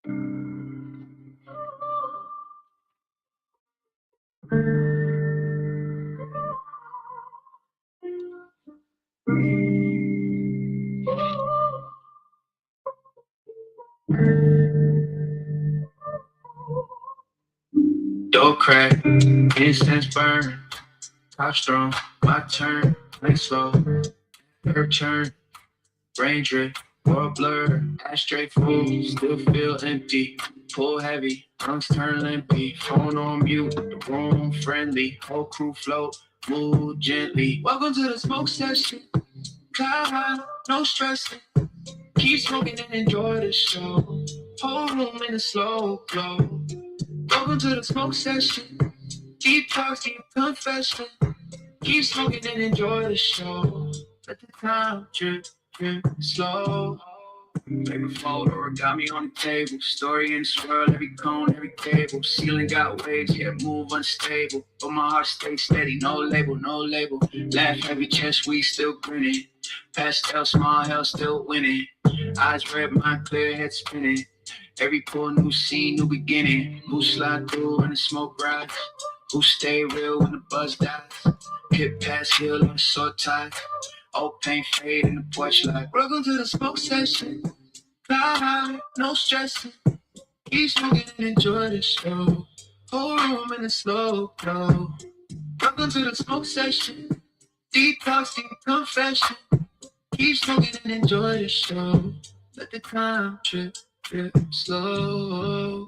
Door crack, incense burn, top strong, my turn, lane slow, herb churn, brain drip, world blur, ashtray full, still feel empty, pull heavy, lungs turn limpy, phone on mute, the room friendly, whole crew float, move gently. Welcome to the smoke session, cloud high, no stressing, keep smoking and enjoy the show, whole room in a slow glow. Welcome to the smoke session. Deep talks, deep confession. Keep smoking and enjoy the show. Let the time drip, drip, slow. Paper fold, origami on the table. Story in the swirl, every cone, every cable. Ceiling got waves, yeah, move unstable. But my heart stays steady, no label, no label. Laugh heavy, chest weak, still grinning. Pastel, small hell, still winning. Eyes red, mind clear, head spinning. Every pull, new scene, new beginning. Who slide through when the smoke rise? Who stay real when the buzz dies? Hit past hill on short time. Old paint fade in the porch light. Welcome to the smoke session. Fly high, no stressing. Keep smoking and enjoy the show. Whole room in a slow glow. Welcome to the smoke session. Deep talks, deep confession. Keep smoking and enjoy the show. Let the time drip, drip, slow.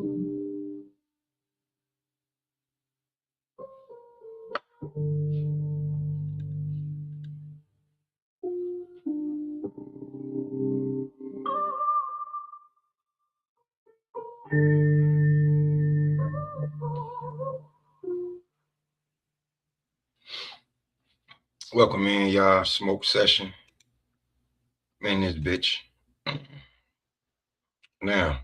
Welcome in, y'all. Smoke session. Man, this bitch. Now,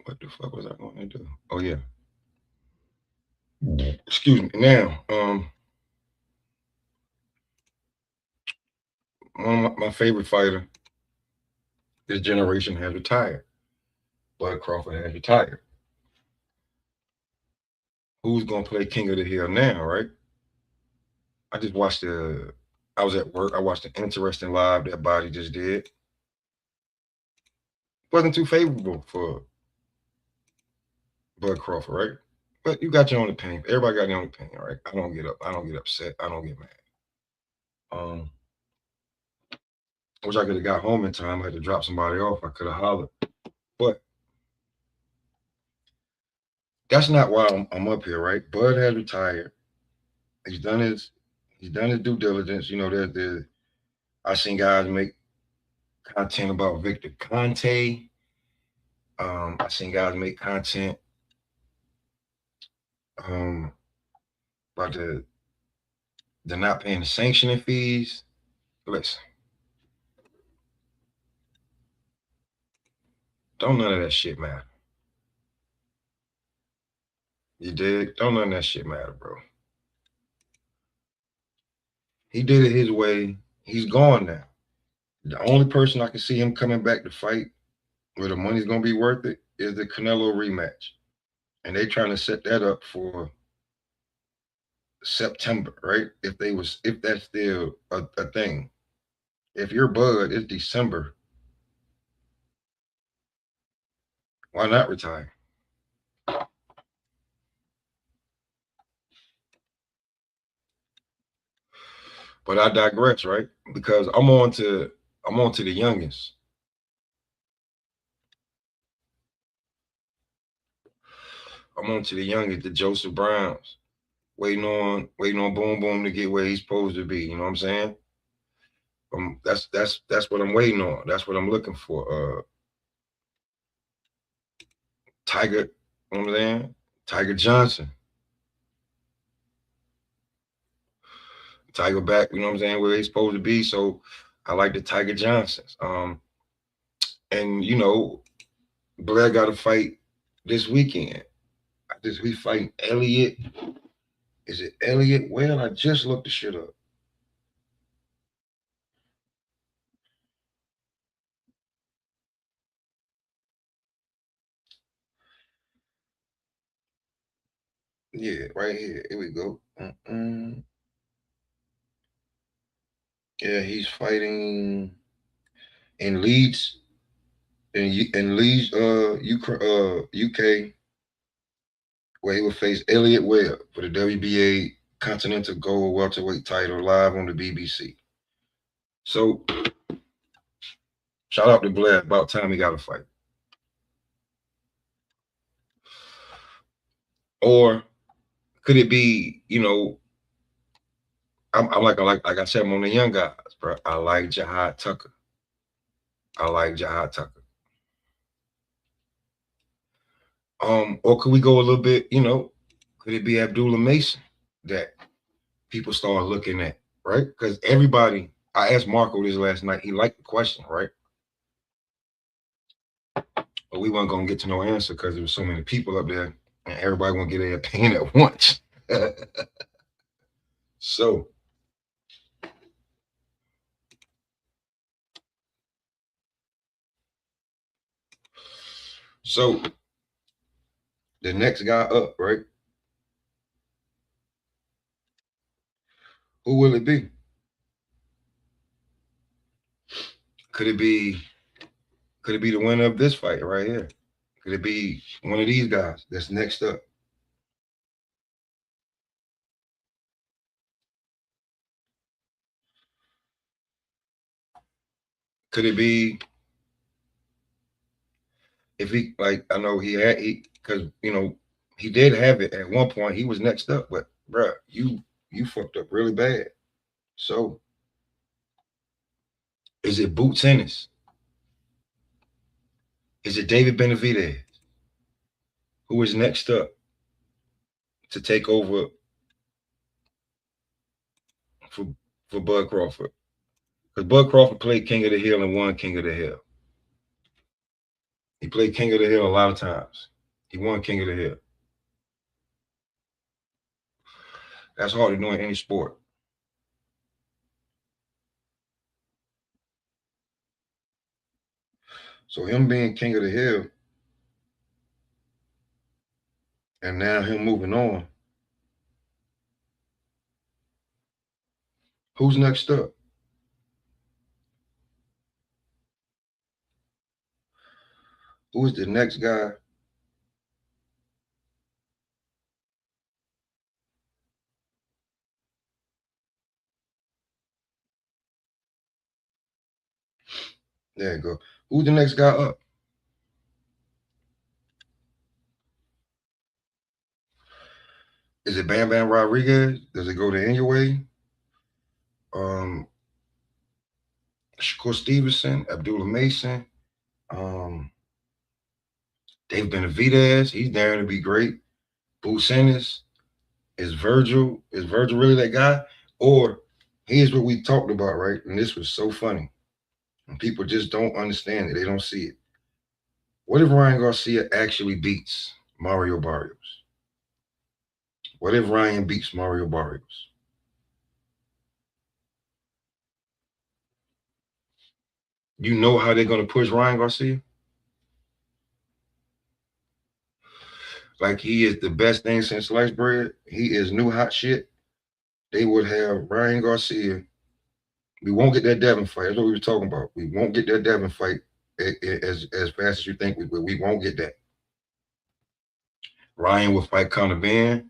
what the fuck was I going to do? Oh yeah. Excuse me. Now, one of my favorite fighter this generation has retired. Bud Crawford has retired. Who's gonna play King of the Hill now, right? I just watched the. I was at work. I watched an interesting live that Body just did. Wasn't too favorable for Bud Crawford, right? But you got your own opinion. Everybody got their own opinion, right? I don't get up. I don't get upset. I don't get mad. Um, Wish I could have got home in time. I had to drop somebody off. I could have hollered. But that's not why I'm up here, right? Bud has retired. He's done his he's done his due diligence. You know, there's I seen guys make content about Victor Conte. I seen guys make content um about the not paying the sanctioning fees. Listen, don't none of that shit matter. You dig? Don't none of that shit matter, bro. He did it his way. He's gone now. The only person I can see him coming back to fight where the money's gonna be worth it is the Canelo rematch. And they trying to set that up for September, right? If that's still a thing. If you're Bud, it's December. Why not retire? But I digress, right? Because I'm on to the youngest. I'm on to the youngest, the Joseph Browns. Waiting on Boom Boom to get where he's supposed to be. You know what I'm saying? That's what I'm waiting on. That's what I'm looking for. Tiger, you know what I'm saying? Tiger Johnson. Tiger back, you know what I'm saying, where he's supposed to be. So I like the Tiger Johnsons. And you know, Blair got to fight this weekend. We fighting Elliot. Is it Elliot? Well, I just looked the shit up. Yeah, right here. Here we go. Yeah, he's fighting in Leeds, in Leeds, UK, where he will face Elliot Webb for the WBA Continental Gold Welterweight title live on the BBC. So shout out to Blair. About time he got a fight. Or could it be, I'm like I said, I'm on the young guys, bro. I like Jihad Tucker. I like Jihad Tucker. Or could we go a little bit, could it be Abdullah Mason that people start looking at, right? Because everybody, I asked Marco this last night. He liked the question, right? But we weren't gonna get to no answer because there was so many people up there, and everybody gonna get their opinion at once. so, so the next guy up, right? Who will it be? Could it be? Could it be the winner of this fight right here? Could it be one of these guys that's next up? Could it be if he like? I know he because he did have it at one point. He was next up, but bruh, you fucked up really bad. So is it Boots Ennis? Is it David Benavidez who is next up to take over for for Bud Crawford? Because Bud Crawford played King of the Hill and won King of the Hill. He played King of the Hill a lot of times. He won King of the Hill. That's hard to do in any sport. So him being King of the Hill and now him moving on. Who's next up? Who is the next guy? There you go. Who's the next guy up? Is it Bam Bam Rodriguez? Does it go to Anyway? Um, Shakur Stevenson, Abdullah Mason, um, Dave Benavidez. He's there to be great. Boo Sanders. Is Virgil really that guy? Or here's what we talked about, right? And this was so funny. And people just don't understand it. They don't see it. What if Ryan Garcia actually beats Mario Barrios? What if Ryan beats Mario Barrios? You know how they're gonna push Ryan Garcia? Like he is the best thing since sliced bread. He is new hot shit. They would have Ryan Garcia. We won't get that Devin fight. That's what we were talking about. We won't get that Devin fight as fast as you think we will. We won't get that. Ryan will fight Conor Van,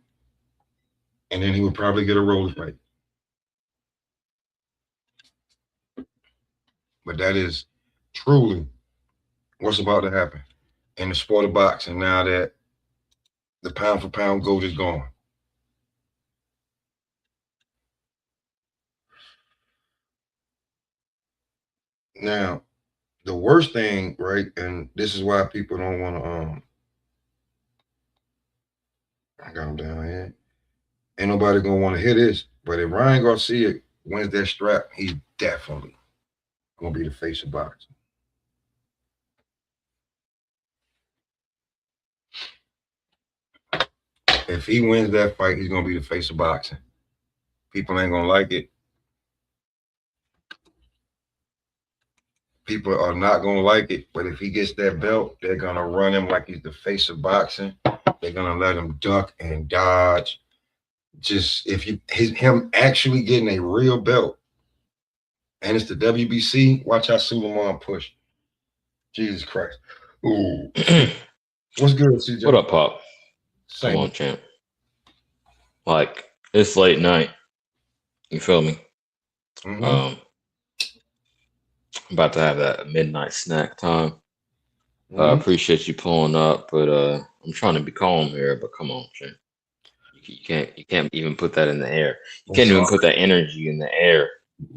and then he would probably get a roller fight. But that is truly what's about to happen in the sport of boxing now that the pound for pound gold is gone. Now, the worst thing, right, and this is why people don't want to I got him down here. Ain't nobody gonna want to hear this. But if Ryan Garcia wins that strap, he's definitely gonna be the face of boxing. If he wins that fight, he's gonna be the face of boxing. People ain't gonna like it. People are not gonna like it. But if he gets that belt, they're gonna run him like he's the face of boxing. They're gonna let him duck and dodge. Just if him actually getting a real belt, and it's the WBC. Watch how Suleiman push. Jesus Christ. Ooh. What's good, What CJ? up, Pop? Come Same. on, champ. Like, it's late night. You feel me? Mm-hmm. Um, I'm about to have that midnight snack time. Mm-hmm. Appreciate you pulling up, but I'm trying to be calm here. But come on, champ. You can't even put that in the air. You I'm can't even sorry. put that energy in the air.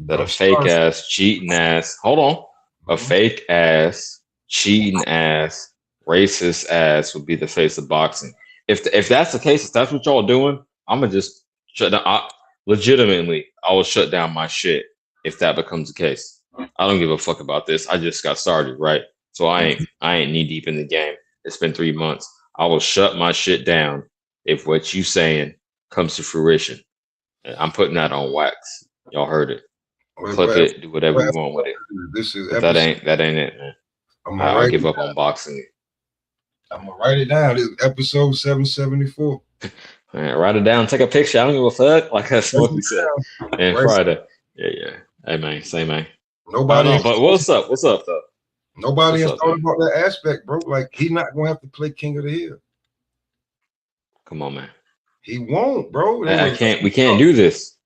That a I'm fake sorry. ass, cheating ass. Hold on, a Mhm. fake ass, cheating ass, racist ass would be the face of boxing. If that's the case, if that's what y'all doing, I'm gonna just shut down. Legitimately, I will shut down my shit if that becomes the case. I don't give a fuck about this. I just got started, right? So I ain't knee deep in the game. It's been 3 months. I will shut my shit down if what you saying comes to fruition. I'm putting that on wax. Y'all heard it. Clip What, it, do whatever what you want with it. this is But that episode. ain't it, man. I'm gonna I'll write give it. up on boxing. I'm gonna write it down. This is episode 774. Man, write it down, take a picture. I don't give a fuck. Like that's Write what it we said. down. And Right. Friday. Yeah, yeah. Hey man, say man. I Nobody know, but what's up? What's up though? nobody What's has up, thought man? about that aspect, bro. Like he's not gonna have to play King of the Hill. Come on, man. He won't, bro. They I was can't we can't do this.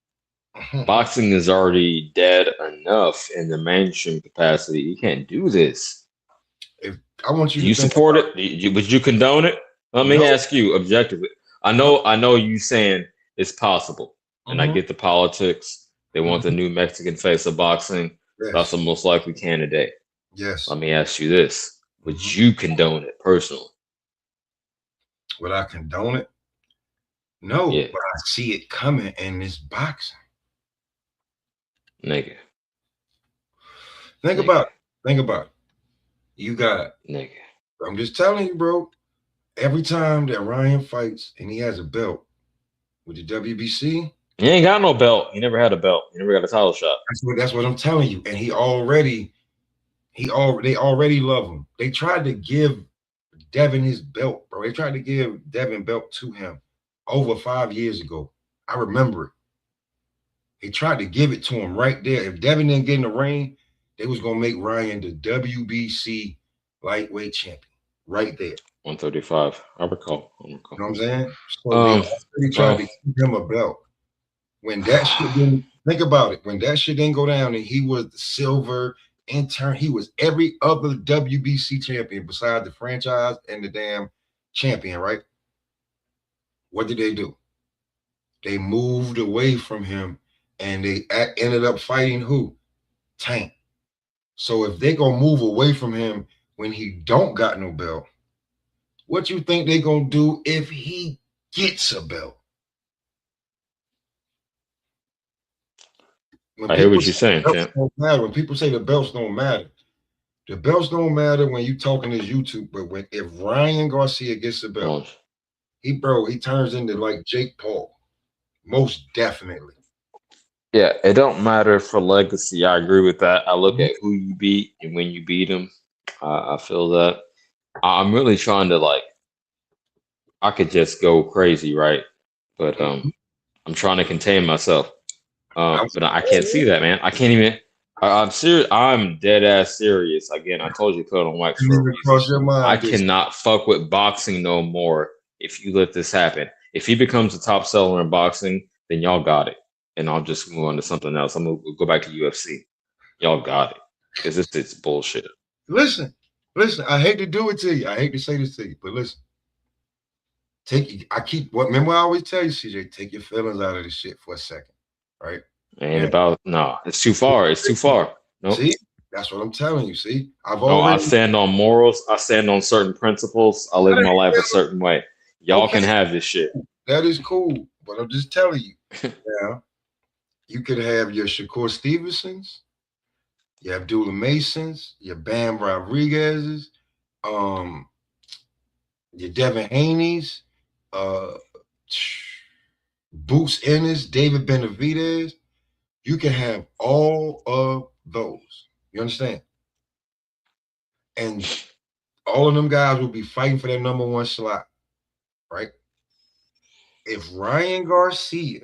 if Boxing is already dead enough in the mainstream capacity. You can't do this. I want you Do to you think support about it? Would you condone it? Let me no, ask you objectively. no. I know you saying it's possible, and I Mm-hmm. get the politics. They want the Mm-hmm. new Mexican face of boxing. That's Yes, the most likely candidate. yes. Let me ask you this: Mm-hmm. would you condone it personally? Would I condone it? No, Yeah, but I see it coming in this boxing. nigga, Think nigga, about it. Think about it. You got, nigga. I'm just telling you, bro. Every time that Ryan fights and he has a belt with the WBC, He ain't got no belt. He never had a belt. He never got a title shot. that's what I'm telling you. And they already love him. They tried to give Devin his belt, bro. They tried to give Devin belt to him over 5 years ago. I remember it. They tried to give it to him right there. If Devin didn't get in the ring, they was gonna make Ryan the WBC lightweight champion right there. 135. I recall. I You recall. know what I'm saying? So they Um. already tried Well. to give him a belt. When that shit didn't think about it, when that shit didn't go down and he was the silver intern, he was every other WBC champion besides the franchise and the damn champion, right? What did they do? They moved away from him and they ended up fighting who? Tank. So if they gonna move away from him when he don't got no belt, what you think they gonna do if he gets a belt? When I hear people what say you're saying, the belts champ. don't matter, when people say the belts don't matter, the belts don't matter when you talking this YouTube. But when if Ryan Garcia gets a Come belt, on. he turns into like Jake Paul, most definitely. Yeah, it don't matter for legacy. I agree with that. I look Mhm. at who you beat and when you beat them. I feel that. I'm really trying to like. I could just go crazy, right? But I'm trying to contain myself. I'm But I can't see that, man. I can't even. I'm serious. I'm dead ass serious. Again, I told you to put it on wax didn't for a even reason. cross your I mind, this. cannot fuck with boxing no more if you let this happen. If he becomes a top seller in boxing, then y'all got it. And I'll just move on to something else. I'm gonna go back to UFC. Y'all got it. Because this is bullshit. Listen, listen. I hate to do it to you. I hate to say this to you, but listen. I keep what remember I always tell you, CJ, take your feelings out of this shit for a second. Right? Ain't Now, about no, it's too far. It's too far. Nope. see, that's what I'm telling you. See, I've No, I already stand on morals. I stand on certain principles. I live my life a certain way. Y'all okay, can have this shit. that is cool. But I'm just telling you, now you could have your Shakur Stevensons, your Abdullah Masons, your Bam Rodriguez's, um, your Devin Haney's, uh Boots Ennis, David Benavidez. You can have all of those. You understand? And all of them guys will be fighting for that number one slot. right? If Ryan Garcia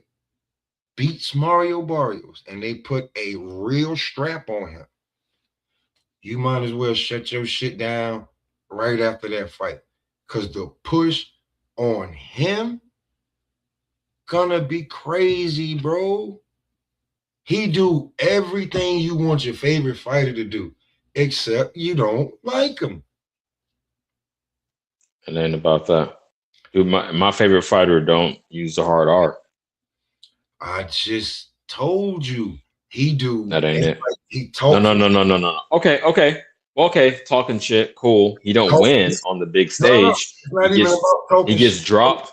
beats Mario Barrios and they put a real strap on him, you might as well shut your shit down right after that fight. Cause the push on him gonna be crazy, bro. He do everything you want your favorite fighter to do, except you don't like him. And then about that. Dude, my favorite fighter don't use the hard R. I just told you he do. That ain't it. Like he No, talks. no, no, no, no, no. Okay, okay. Well, okay, talking shit, cool. He don't Talk, win on the big no, no, stage. it's not even about talking shit.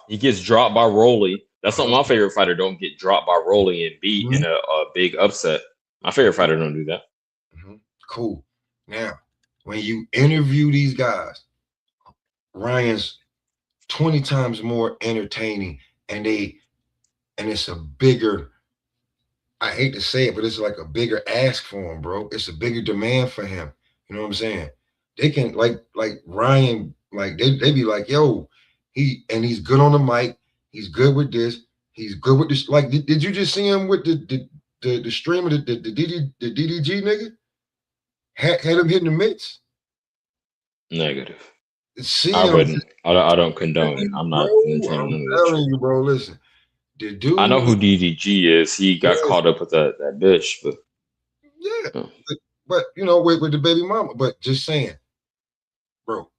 He gets dropped by Rolly. That's not my favorite fighter. Don't get dropped by Rolly and beat in a big upset. My favorite fighter don't do that. Cool. Now, when you interview these guys, Ryan's 20 times more entertaining, and it's a bigger, I hate to say it, but it's like a bigger ask for him, bro. It's a bigger demand for him. You know what I'm saying? They can like Ryan, like they be like, yo, he's good on the mic, he's good with this, he's good with this. Like, did you just see him with the streamer, the DDG nigga? Had him hitting the mitts? Negative. See I him, wouldn't. I don't condone it. I'm bro. not entertaining none I'm of that telling shit. you, bro. Listen, the dude. I know who DDG is. He got caught up with that bitch, but Yeah, oh. but you know, with the baby mama. But just saying, bro,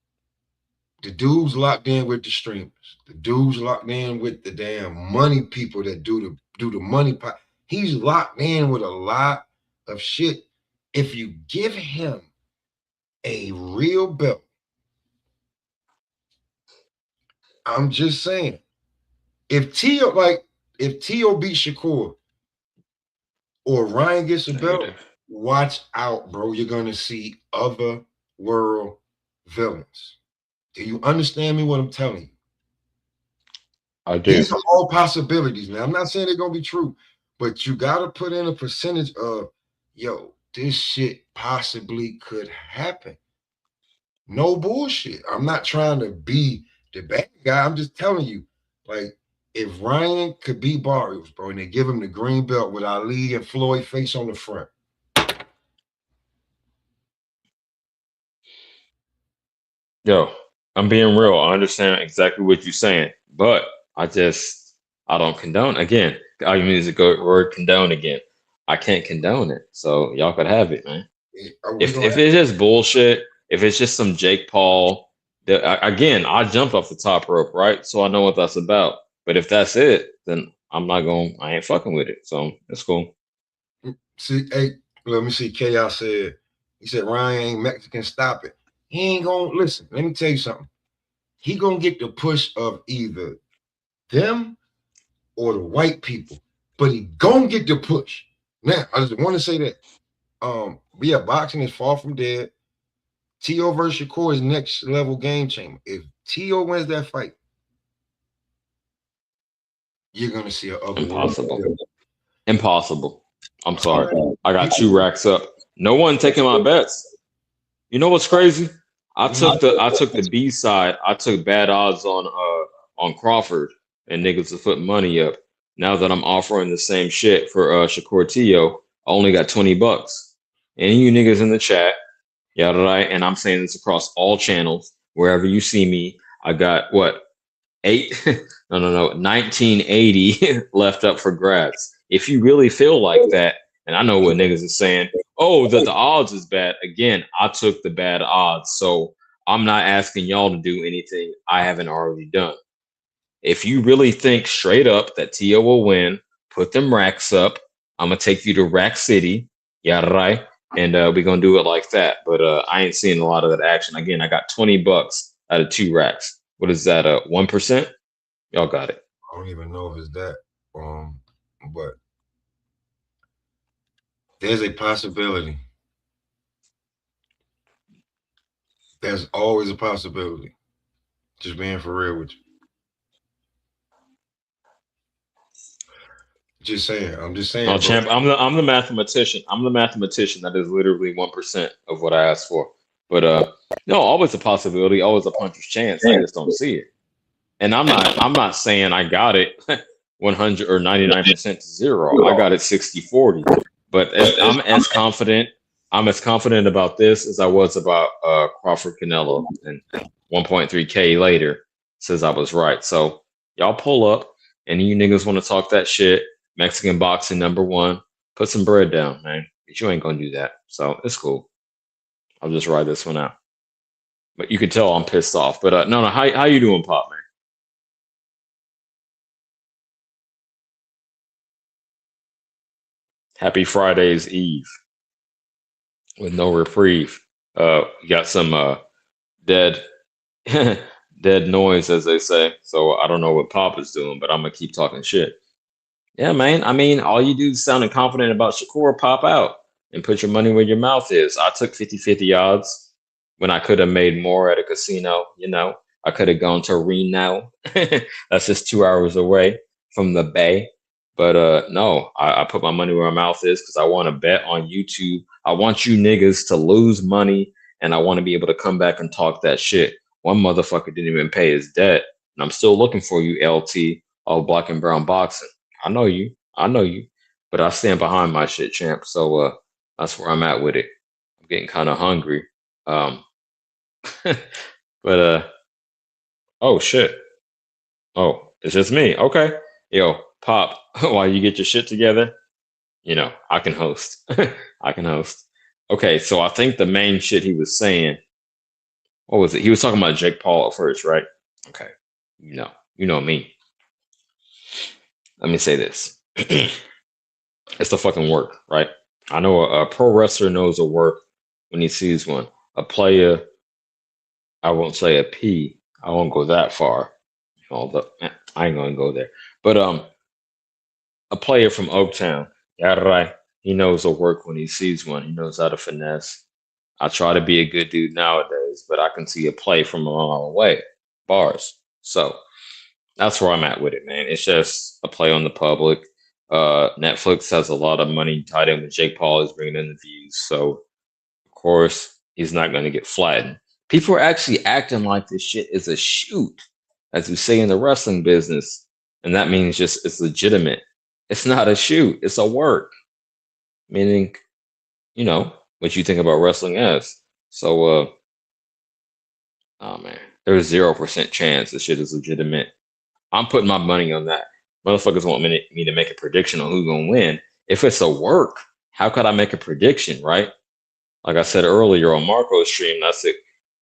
the dude's locked in with the streamers. The dude's locked in with the damn money people that do the money pot. He's locked in with a lot of shit. If you give him a real belt, I'm just saying, if Tio beats Shakur or Ryan gets a belt, Negative. watch out, bro. You're gonna see other world villains. Do you understand me what I'm telling you? I do. These are all possibilities, man. I'm not saying they're gonna be true, but you gotta put in a percentage of, yo, this shit possibly could happen. No bullshit. I'm not trying to be the bad guy. I'm just telling you, like, if Ryan could beat Barrios, bro, and they give him the green belt with Ali and Floyd face on the front. Yo, I'm being real. I understand exactly what you're saying, but I don't condone. Again, I use the word condone again. I can't condone it. So y'all could have it, man. If it's just bullshit, if it's just some Jake Paul, again, I jumped off the top rope, right? So I know what that's about. But if that's it, then I ain't fucking with it. So it's cool. See, hey, let me see. Chaos said, he said, Ryan ain't Mexican, stop it. He ain't gonna listen. Let me tell you something. He gonna get the push of either them or the white people, but he gonna get the push. Now, I just want to say that. But yeah, boxing is far from dead. T.O. versus Shakur is next level game changer. If T.O. wins that fight, you're gonna see an other Impossible. I'm sorry. I got 2 racks up. No one taking my bets. You know what's crazy? I took the B side. I took bad odds on Crawford, and niggas to put money up. Now that I'm offering the same shit for Shakur Tio, I only got $20. Any of you niggas in the chat, yeah, right. And I'm saying this across all channels. Wherever you see me, I got what 1980 left up for grabs. If you really feel like that, and I know what niggas is saying, oh, that the odds is bad. Again, I took the bad odds, so I'm not asking y'all to do anything I haven't already done. If you really think straight up that Tio will win, put them racks up. I'm gonna take you to Rack City, yeah, right, and we're gonna do it like that. But I ain't seeing a lot of that action. Again, I got $20 out of 2 racks. What is that? 1%? Y'all got it. I don't even know if it's that. But there's a possibility. There's always a possibility. Just being for real with you. Just saying. I'm just saying. Oh, champ, I'm the mathematician. I'm the mathematician that is literally 1% of what I asked for. But no, always a possibility, always a puncher's chance. I just don't see it. And I'm not saying I got it 100 or 99% to zero. I got it 60-40. But I'm as confident about this as I was about Crawford Canelo, and 1.3K later says I was right. So y'all pull up, and you niggas want to talk that shit. Mexican boxing #1. Put some bread down, man. But you ain't gonna do that. So it's cool. I'll just ride this one out. But you can tell I'm pissed off. But no, how you doing, Pop, man? Happy Friday's Eve with no reprieve. You got some dead dead noise, as they say. So I don't know what Pop is doing, but I'm gonna keep talking shit. Yeah, man. I mean, all you do is sounding confident about Shakur, pop out and put your money where your mouth is. I took 50-50 odds when I could have made more at a casino. I could have gone to Reno. That's just 2 hours away from the Bay. But no, I put my money where my mouth is because I want to bet on YouTube. I want you niggas to lose money, and I want to be able to come back and talk that shit. One motherfucker didn't even pay his debt, and I'm still looking for you, LT, all black and brown boxing. I know you. I know you. But I stand behind my shit, champ. So that's where I'm at with it. I'm getting kind of hungry. Um, but oh shit. Oh, it's just me. Okay. Yo, Pop, while you get your shit together, I can host. I can host. Okay, so I think the main shit he was saying, what was it? He was talking about Jake Paul at first, right? Okay. You know me. Let me say this. It's the fucking work, right? I know a pro wrestler knows a work when he sees one. A player, I won't say a P. I won't go that far. I ain't gonna go there. But a player from Oaktown, yeah, right. He knows a work when he sees one. He knows how to finesse. I try to be a good dude nowadays, but I can see a play from a long way. Bars. So that's where I'm at with it, man. It's just a play on the public. Netflix has a lot of money tied in with Jake Paul is bringing in the views, so of course he's not going to get flattened. People are actually acting like this shit is a shoot, as we say in the wrestling business, and that means just it's legitimate. It's not a shoot; it's a work. Meaning, what you think about wrestling as. So, oh man, there's 0% chance this shit is legitimate. I'm putting my money on that. Motherfuckers want me to make a prediction on who's gonna win. If it's a work, how could I make a prediction, right? Like I said earlier on Marco's stream, I said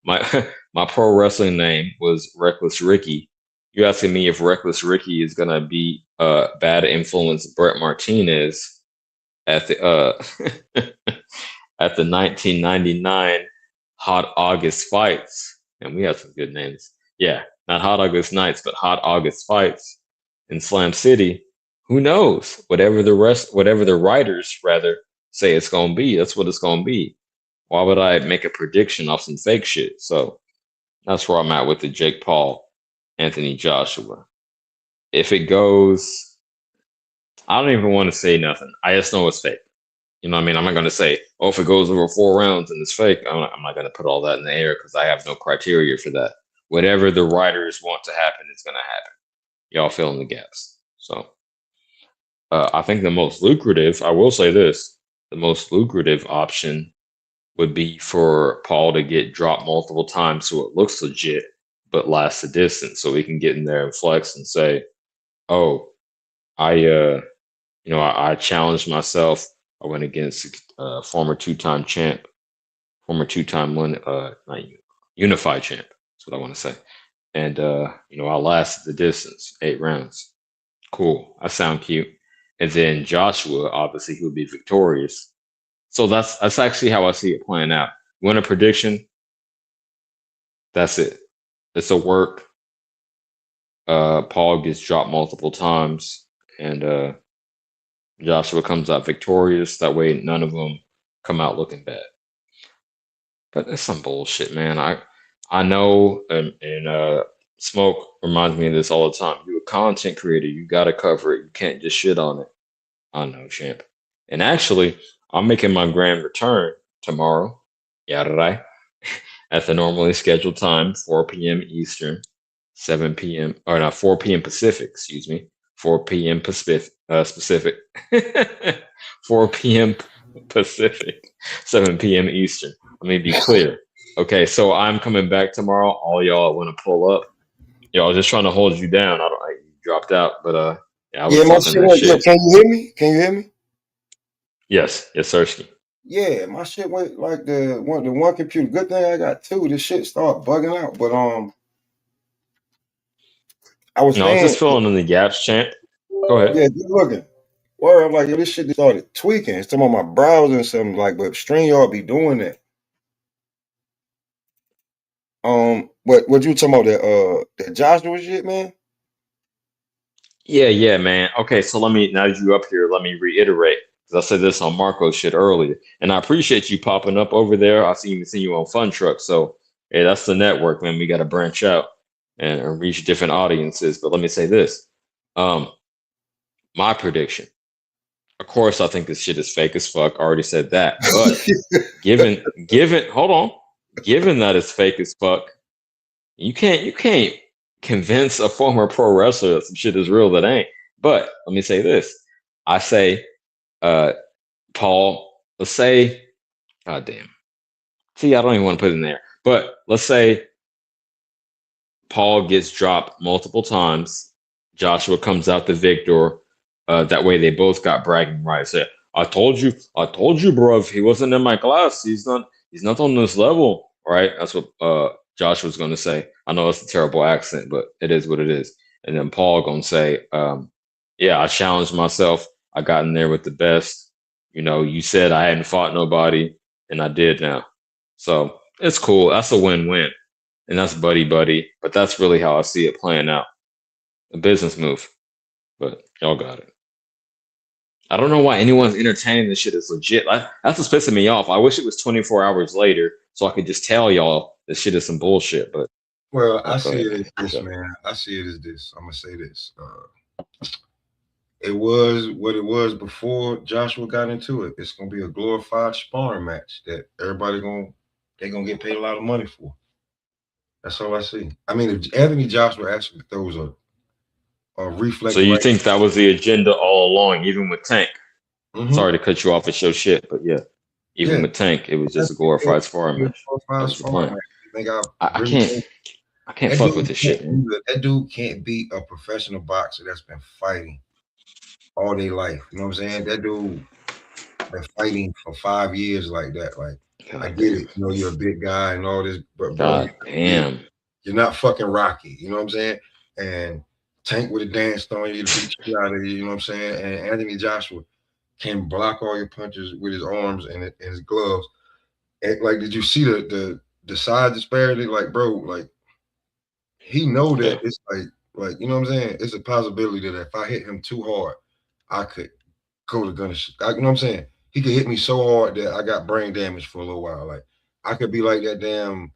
my my pro wrestling name was Reckless Ricky. You're asking me if Reckless Ricky is gonna be bad influence Brett Martinez at the at the 1999 Hot August fights, and we have some good names. Yeah, not Hot August Nights, but Hot August fights in Slam City. Who knows? Whatever the writers rather say it's gonna be, that's what it's gonna be. Why would I make a prediction off some fake shit? So that's where I'm at with the Jake Paul, Anthony Joshua. If it goes, I don't even want to say nothing. I just know it's fake. You know what I mean? I'm not going to say, oh, if it goes over 4 rounds and it's fake, I'm not going to put all that in the air because I have no criteria for that. Whatever the writers want to happen is going to happen. Y'all fill in the gaps. So I think the most lucrative, I will say this, the most lucrative option would be for Paul to get dropped multiple times so it looks legit, but lasts the distance. So we can get in there and flex and say, oh, I challenged myself. I went against former two-time champ, former two-time unified champ. That's what I want to say. And I lasted the distance, 8 rounds. Cool. I sound cute. And then Joshua, obviously, he'll be victorious. So that's actually how I see it playing out. Win a prediction. That's it. It's a work. Paul gets dropped multiple times, and Joshua comes out victorious. That way, none of them come out looking bad. But it's some bullshit, man. I know, and Smoke reminds me of this all the time. You're a content creator. You got to cover it. You can't just shit on it. I know, champ. And actually, I'm making my grand return tomorrow. Yeah, right. At the normally scheduled time, 4 p.m. Eastern. 7 p.m. or not 4 p.m. Pacific, excuse me. 4 p.m. Pacific. 4 p.m. Pacific, 7 p.m. Eastern. Let me be clear. Okay, so I'm coming back tomorrow. All y'all want to pull up. Yo, I was just trying to hold you down. You dropped out, but yeah, I was Yeah, my talking shit that went. Yeah, shit. can you hear me? Can you hear me? Yes, yes, Sirski. Yeah, my shit went like the one computer. Good thing I got two. This shit started bugging out. But I was No, I was saying, just filling in the gaps, champ. Go ahead. yeah, good looking. Well, I'm like, yo, this shit started tweaking. It's talking about my browser and something like, but StreamYard be doing that. But what you talking about that Joshua shit, man? Yeah, yeah, man. Okay, so let me, now that you up here, let me reiterate, because I said this on Marco's shit earlier, and I appreciate you popping up over there. I see you on Fun Truck, so hey, that's the network, man. We got to branch out and reach different audiences. But let me say this, um, my prediction. Of course, I think this shit is fake as fuck. I already said that, but hold on, given that it's fake as fuck, you can't convince a former pro wrestler that some shit is real that ain't. But let me say this. I say, uh, Paul, let's say, God damn. See, I don't even want to put it in there. But let's say Paul gets dropped multiple times. Joshua comes out the victor. That way they both got bragging rights. Say, I told you, bro. If he wasn't in my class, he's not on this level. Right? That's what Joshua's gonna say. I know it's a terrible accent, but it is what it is. And then Paul gonna say, yeah, I challenged myself. I got in there with the best. You know, you said I hadn't fought nobody, and I did now. So it's cool. That's a win-win, and that's buddy buddy. But that's really how I see it playing out. A business move, but y'all got it. I don't know why anyone's entertaining this shit is legit. That's what's pissing me off. I wish it was 24 hours later so I could just tell y'all this shit is some bullshit. But Well, I go see ahead, it man. as this, man. I see it as this. I'm gonna say this. It was what it was before Joshua got into it. It's gonna be a glorified sparring match that they gonna get paid a lot of money for. That's all I see. I mean, if Anthony Joshua actually throws a So reflex you right, think that was the agenda all along, even with Tank? mm-hmm. Sorry to cut you off and show shit, but yeah, even Yeah, with Tank, it was just a definitely think glorified it's sparring gonna be a match. That glorified was the sparring plan. match. You think I I really can't, think I can't that fuck dude with this can't shit, man. do that? That dude can't beat a professional boxer that's been fighting all day life. You know what I'm saying? That dude been fighting for 5 years like that. Like, I God get damn. it. You know, you're a big guy and all this, but bro, God damn. you're not fucking Rocky. You know what I'm saying? And Tank would have danced on you to beat you out of you. You know what I'm saying? And Anthony Joshua can block all your punches with his arms and his gloves. And, like, did you see the size disparity? Like, bro, like he know Yeah. that it's like you know what I'm saying? It's a possibility that if I hit him too hard, I could go to gun. You know what I'm saying? He could hit me so hard that I got brain damage for a little while. Like I could be like that damn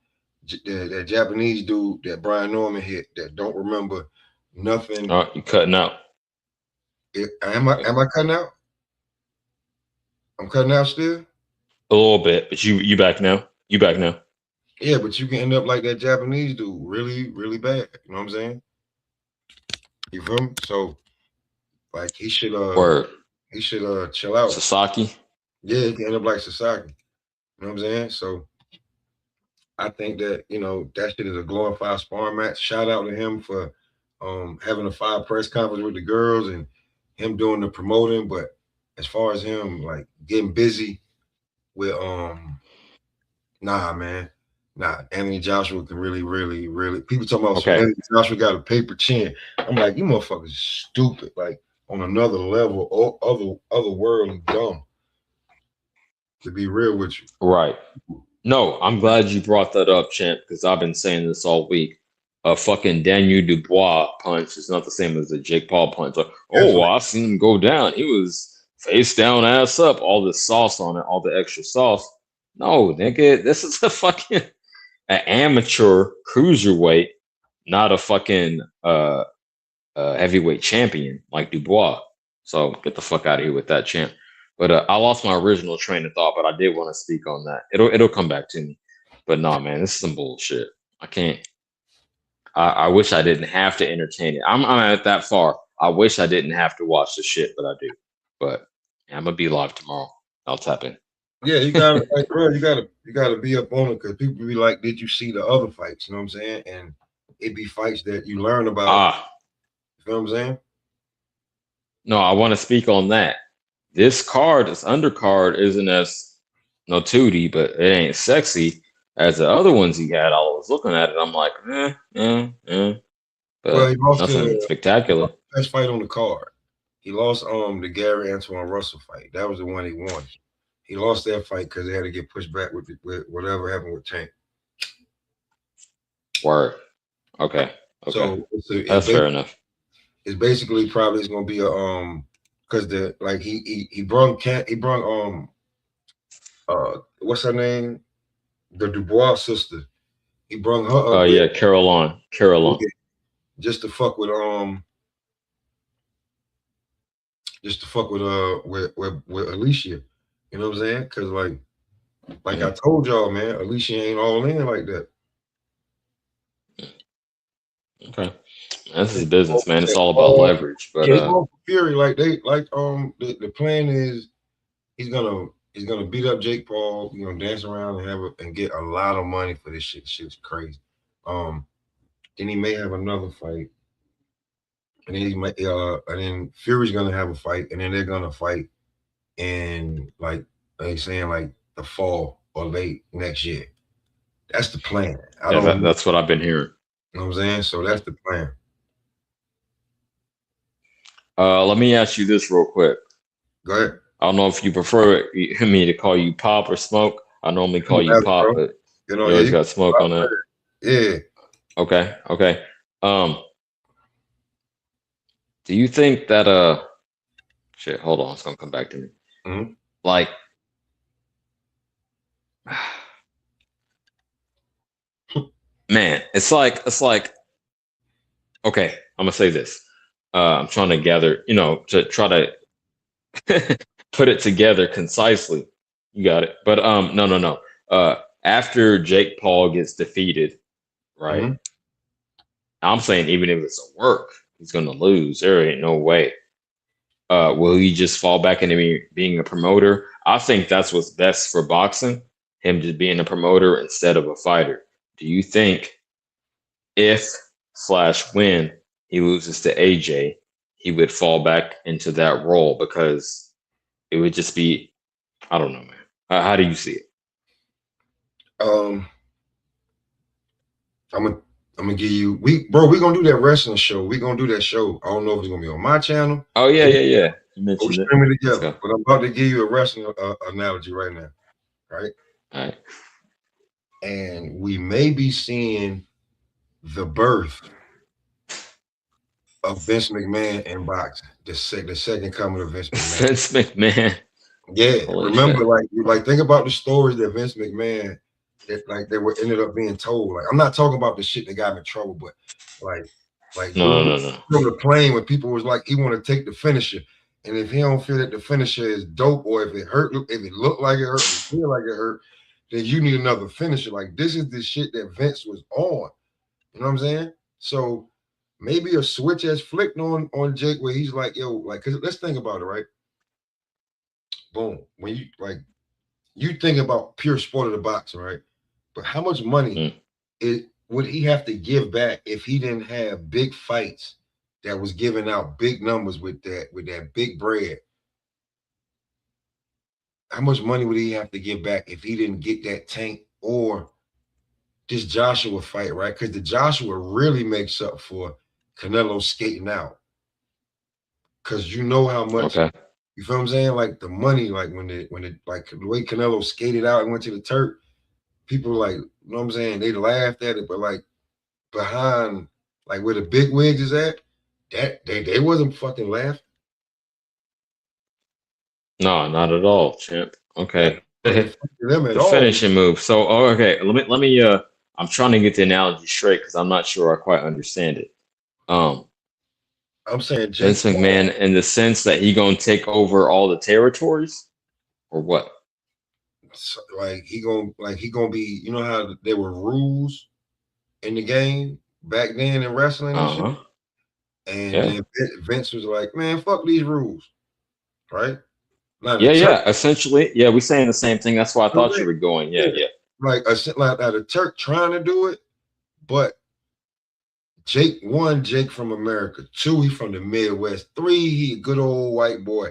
that Japanese dude that Brian Norman hit that don't remember nothing. Oh, you cutting out. Am I cutting out? I'm cutting out still. A little bit, but you back now. You back now. Yeah, but you can end up like that Japanese dude, really, really bad. You know what I'm saying? You feel me? So like Word. he should chill out. Sasaki. Yeah, he can end up like Sasaki. You know what I'm saying? So I think that that shit is a glorified sparring match. Shout out to him for having a fire press conference with the girls and him doing the promoting. But as far as him like getting busy with nah, man, nah. Anthony Joshua can really, really, really. People talking about some Okay. Anthony Joshua got a paper chin. I'm like, you motherfuckers stupid. Like on another level, otherworldly dumb. To be real with you. Right. No, I'm glad you brought that up, champ, because I've been saying this all week. A fucking Daniel Dubois punch is not the same as a Jake Paul punch. Like, oh, Definitely. well, I seen him go down. He was face down, ass up, all the sauce on it, all the extra sauce. No, nigga, this is a fucking an amateur cruiserweight, not a fucking heavyweight champion like Dubois. So get the fuck out of here with that, champ. But I lost my original train of thought, but I did want to speak on that. It'll come back to me. But nah, man, this is some bullshit. I can't. I wish I didn't have to entertain it. I'm at that far. I wish I didn't have to watch the shit, but I do. But yeah, I'm gonna be live tomorrow. I'll tap in. Yeah, you gotta like, bro, you gotta be up on it because people be like, "Did you see the other fights?" You know what I'm saying? And it be fights that you learn about. Ah, You know what I'm saying? no, I want to speak on that. This undercard isn't as no tootie, but it ain't sexy as the other ones he had. I was looking at it, I'm like, Well, but nothing he spectacular. lost the best fight on the card. He lost the Gary Antoine Russell fight. That was the one he won. He lost that fight because they had to get pushed back with whatever happened with Tank. Word. Okay. Okay. So That's fair enough. it's basically probably it's gonna be a because the like he brung what's her name, the Dubois sister. He brung her Oh up there yeah, Caroline. Caroline. just to fuck with with Alicia. You know what I'm saying? Because like I told y'all, man, Alicia ain't all in like that. Okay. This is business, man. It's all about leverage. But Yeah, he going for Fury. Like the plan is he's gonna beat up Jake Paul, dance around and and get a lot of money for this shit. Shit's crazy. Then he may have another fight. And then he might and then Fury's gonna have a fight, and then they're gonna fight in like they saying like the fall or late next year. That's the plan. I yeah, don't know. that's what I've been hearing. You know what I'm saying? So that's the plan. Let me ask you this real quick. Go ahead. I don't know if you prefer me to call you Pop or Smoke. I normally call you Whatever, Pop, bro. but You you always got Smoke on that. Yeah. Okay. Okay. Do you think that shit? Hold on, it's gonna come back to me. Mm-hmm. Like, man, it's like okay. I'm gonna say this. I'm trying to gather, to try to put it together concisely. You got it. But no. After Jake Paul gets defeated, right? Mm-hmm. I'm saying even if it's a work, he's gonna lose. There ain't no way. Will he just fall back into being a promoter? I think that's what's best for boxing. Him just being a promoter instead of a fighter. Do you think if slash when he loses to AJ, he would fall back into that role because it would just be, I don't know, man. How do you see it? Um, I'm gonna give you we're gonna do that wrestling show. We're gonna do that show. I don't know if it's gonna be on my channel. Oh yeah. You We're mentioned it. streaming together. But I'm about to give you a wrestling analogy right now, right? All right. And we may be seeing the birth of Vince McMahon in boxing. The second coming of Vince McMahon. Vince McMahon. Yeah, Holy remember, shit. like think about the stories that Vince McMahon that like they were ended up being told. Like I'm not talking about the shit that got him in trouble, but like No. on the plane when people was like he want to take the finisher, and if he don't feel that the finisher is dope, or if it hurt, if it looked like it hurt, or feel like it hurt, then you need another finisher. Like this is the shit that Vince was on. You know what I'm saying? So maybe a switch has flicked on Jake where he's like, yo, like, cause let's think about it, right? Boom. When you think about pure sport of the boxing, right? But how much money would he have to give back if he didn't have big fights that was giving out big numbers with that big bread? How much money would he have to give back if he didn't get that Tank or this Joshua fight, right? Because the Joshua really makes up for Canelo skating out. Because you know how much you feel what I'm saying? Like the money, like when like the way Canelo skated out and went to the Turk, people like, you know what I'm saying? They laughed at it, but like behind like where the big wigs is at, that they wasn't fucking laughing. No, not at all, champ. Okay. Them at The all. finishing move. So, okay, let me I'm trying to get the analogy straight because I'm not sure I quite understand it. I'm saying Vince McMahon in the sense that he gonna take over all the territories, or what? Like he gonna be, you know how there were rules in the game back then in wrestling and shit. Uh-huh. And Yeah. then Vince was like, man, fuck these rules, right? Now the Yeah, Turk, yeah. Essentially, yeah, we're saying the same thing. That's why I thought you were going. Yeah, yeah, yeah. like now the Turk trying to do it, but Jake from America. Two, he from the Midwest. Three, he a good old white boy.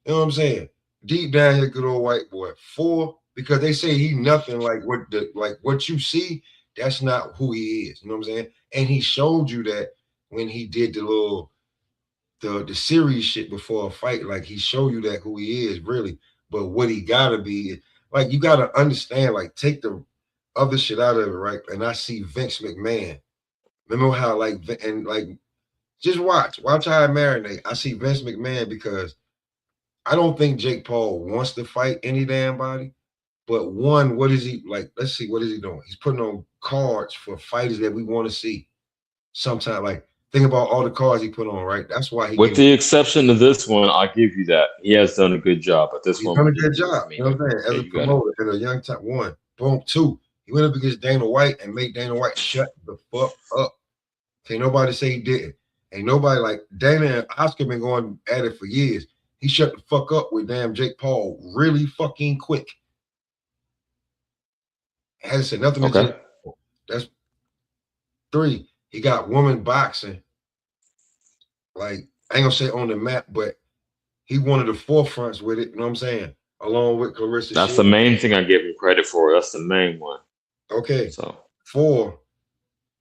You know what I'm saying? Deep down, he a good old white boy. Four, because they say he nothing like what you see. That's not who he is. You know what I'm saying? And he showed you that when he did the series shit before a fight. Like he showed you that who he is really. But what he gotta be, like you gotta understand. Like take the other shit out of it, right? And I see Vince McMahon. Remember how like just watch how I marinate. I see Vince McMahon because I don't think Jake Paul wants to fight any damn body. But one, what is he like? Let's see, what is he doing? He's putting on cards for fighters that we want to see. Sometimes, like think about all the cards he put on, right? That's why he With getting. the exception of this one, I'll give you that. He has done a good job, but this He's one done a might just good be job. for me. You know what I'm saying? Yeah, As a you got it. promoter at a young time. One, boom. Two, he went up against Dana White and made Dana White shut the fuck up. Can't nobody say he didn't. Ain't nobody like Dana and Oscar been going at it for years. He shut the fuck up with damn Jake Paul really fucking quick. Hasn't said nothing to Jake Okay. Paul. That's three. He got woman boxing. Like, I ain't gonna say on the map, but he one of the forefronts with it. You know what I'm saying? Along with Clarissa That's Shields. the main thing I give him credit for. That's the main one. Okay. So Four,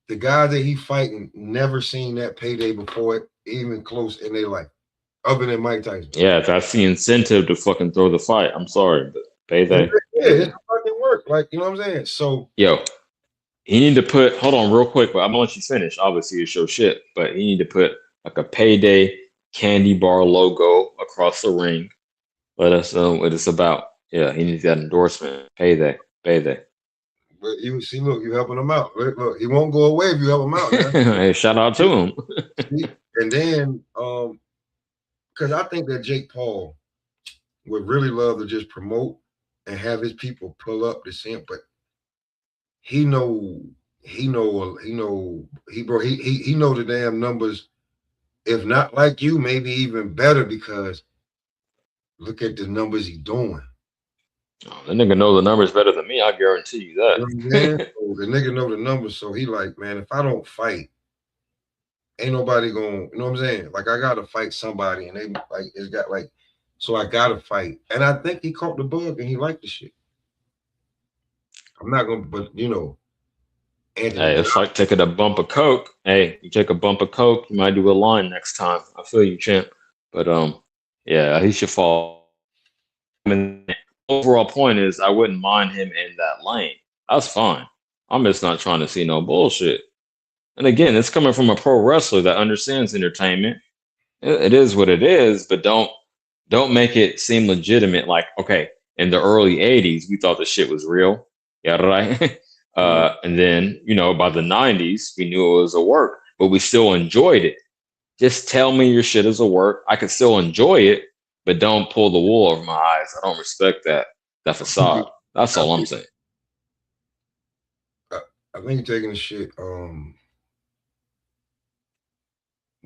the guys that he fighting never seen that payday before it, even close in their life, other than Mike Tyson. yeah, that's the incentive to fucking throw the fight. I'm sorry, but Yeah, payday, it's payday. fucking work. Like, you know what I'm saying? So Yo, he need to put. Hold on, real quick. But I'm gonna let you finish. Obviously, it's your shit, but he need to put like a payday candy bar logo across the ring. Let us know what it's about. Yeah, he needs that endorsement. Payday, payday. but you see, look, you helping him out. Look, he won't go away if you help him out now. Hey, shout out to him. See? And then because I think that Jake Paul would really love to just promote and have his people pull up to see him, but he know he know the damn numbers, if not like you, maybe even better because look at the numbers he doing. Oh, that nigga know the numbers better than me. I guarantee you You know what I'm saying? that. So the nigga know the numbers, so he like, man, if I don't fight, ain't nobody going, you know what I'm saying? Like I gotta fight somebody, and they like it's got like, so I gotta fight. And I think he caught the bug and he liked the shit. I'm not gonna, but Anthony, Hey, it's like taking a bump of coke. Hey, you take a bump of coke, you might do a line next time. I feel you, champ. But yeah, he should fall. I mean, overall point is I wouldn't mind him in that lane. That's fine. I'm just not trying to see no bullshit. And again, it's coming from a pro wrestler that understands entertainment. It is what it is, but don't make it seem legitimate. Like, okay, in the early '80s, we thought the shit was real. Yeah, right. And then by the '90s, we knew it was a work, but we still enjoyed it. Just tell me your shit is a work. I can still enjoy it, but don't pull the wool over my eyes. I don't respect that facade. That's I all I'm think saying. I think you're taking the shit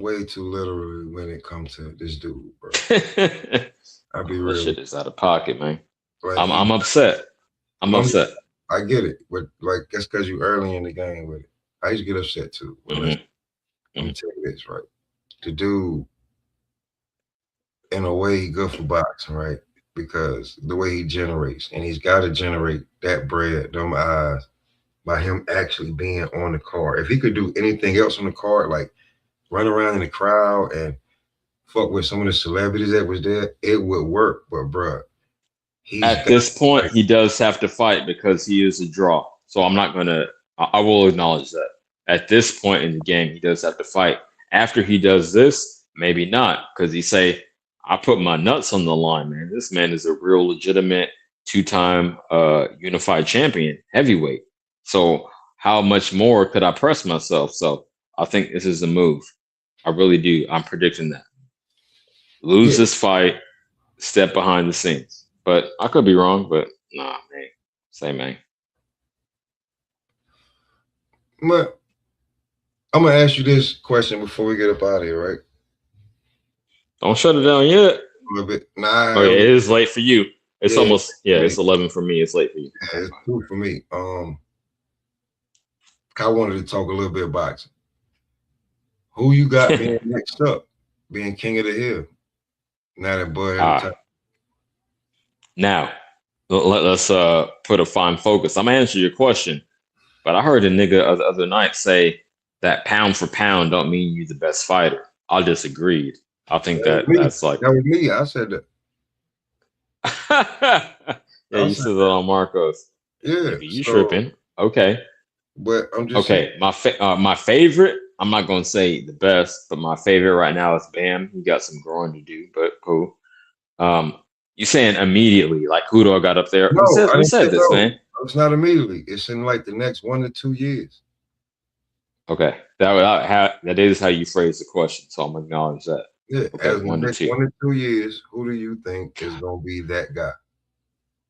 way too literally when it comes to this dude, bro. I'll be That real. shit is out of pocket, man. Like I'm upset. I'm I'm upset. I get it, but like that's because you early in the game with it. I used to get upset too. But Hmm. let me tell you this, right? The dude, in a way, he good for boxing, right? Because the way he generates, and he's got to generate that bread, them eyes, by him actually being on the card. If he could do anything else on the card, like run around in the crowd and fuck with some of the celebrities that was there, it would work. But bruh, he's At got this point, like he does have to fight because he is a draw. So I'm not gonna. I will acknowledge that. At this point in the game, he does have to fight. After he does this, maybe not, because he say, "I put my nuts on the line, man. This man is a real legitimate two-time unified champion, heavyweight. So how much more could I press myself?" So I think this is a move. I really do. I'm predicting that. yeah, Lose this fight, step behind the scenes. But I could be wrong, but nah, man. Say man. but I'm gonna ask you this question before we get up out of here, right? Don't shut it down yet. A little bit. Nah, Okay, it is late for you. It's yeah, almost yeah, it's 11 for me. It's late for you. That's it's fine. two for me. I wanted to talk a little bit boxing. Who you got being next up, being king of the hill? Now that Bud had a Ah, time. now let's put a fine focus. I'm gonna answer your question, but I heard a nigga the other night say that pound for pound don't mean you're the best fighter. I disagreed. I think That was that me. that's like, That was me. I said that. yeah, I you said said that that. on Marcos. Yeah. Maybe you So, tripping. Okay. but I'm just saying. Okay, my favorite. I'm not gonna say the best, but my favorite right now is Bam. He got some growing to do, but cool. Um, you saying immediately like who do I got up there? No, I We didn't say said this, no. man. It's not immediately. It's in like the next 1 to 2 years. Okay, that is how you phrase the question, so I'm gonna acknowledge that. Yeah, Okay, as in the one to next two. 1 to 2 years, who do you think is gonna be that guy?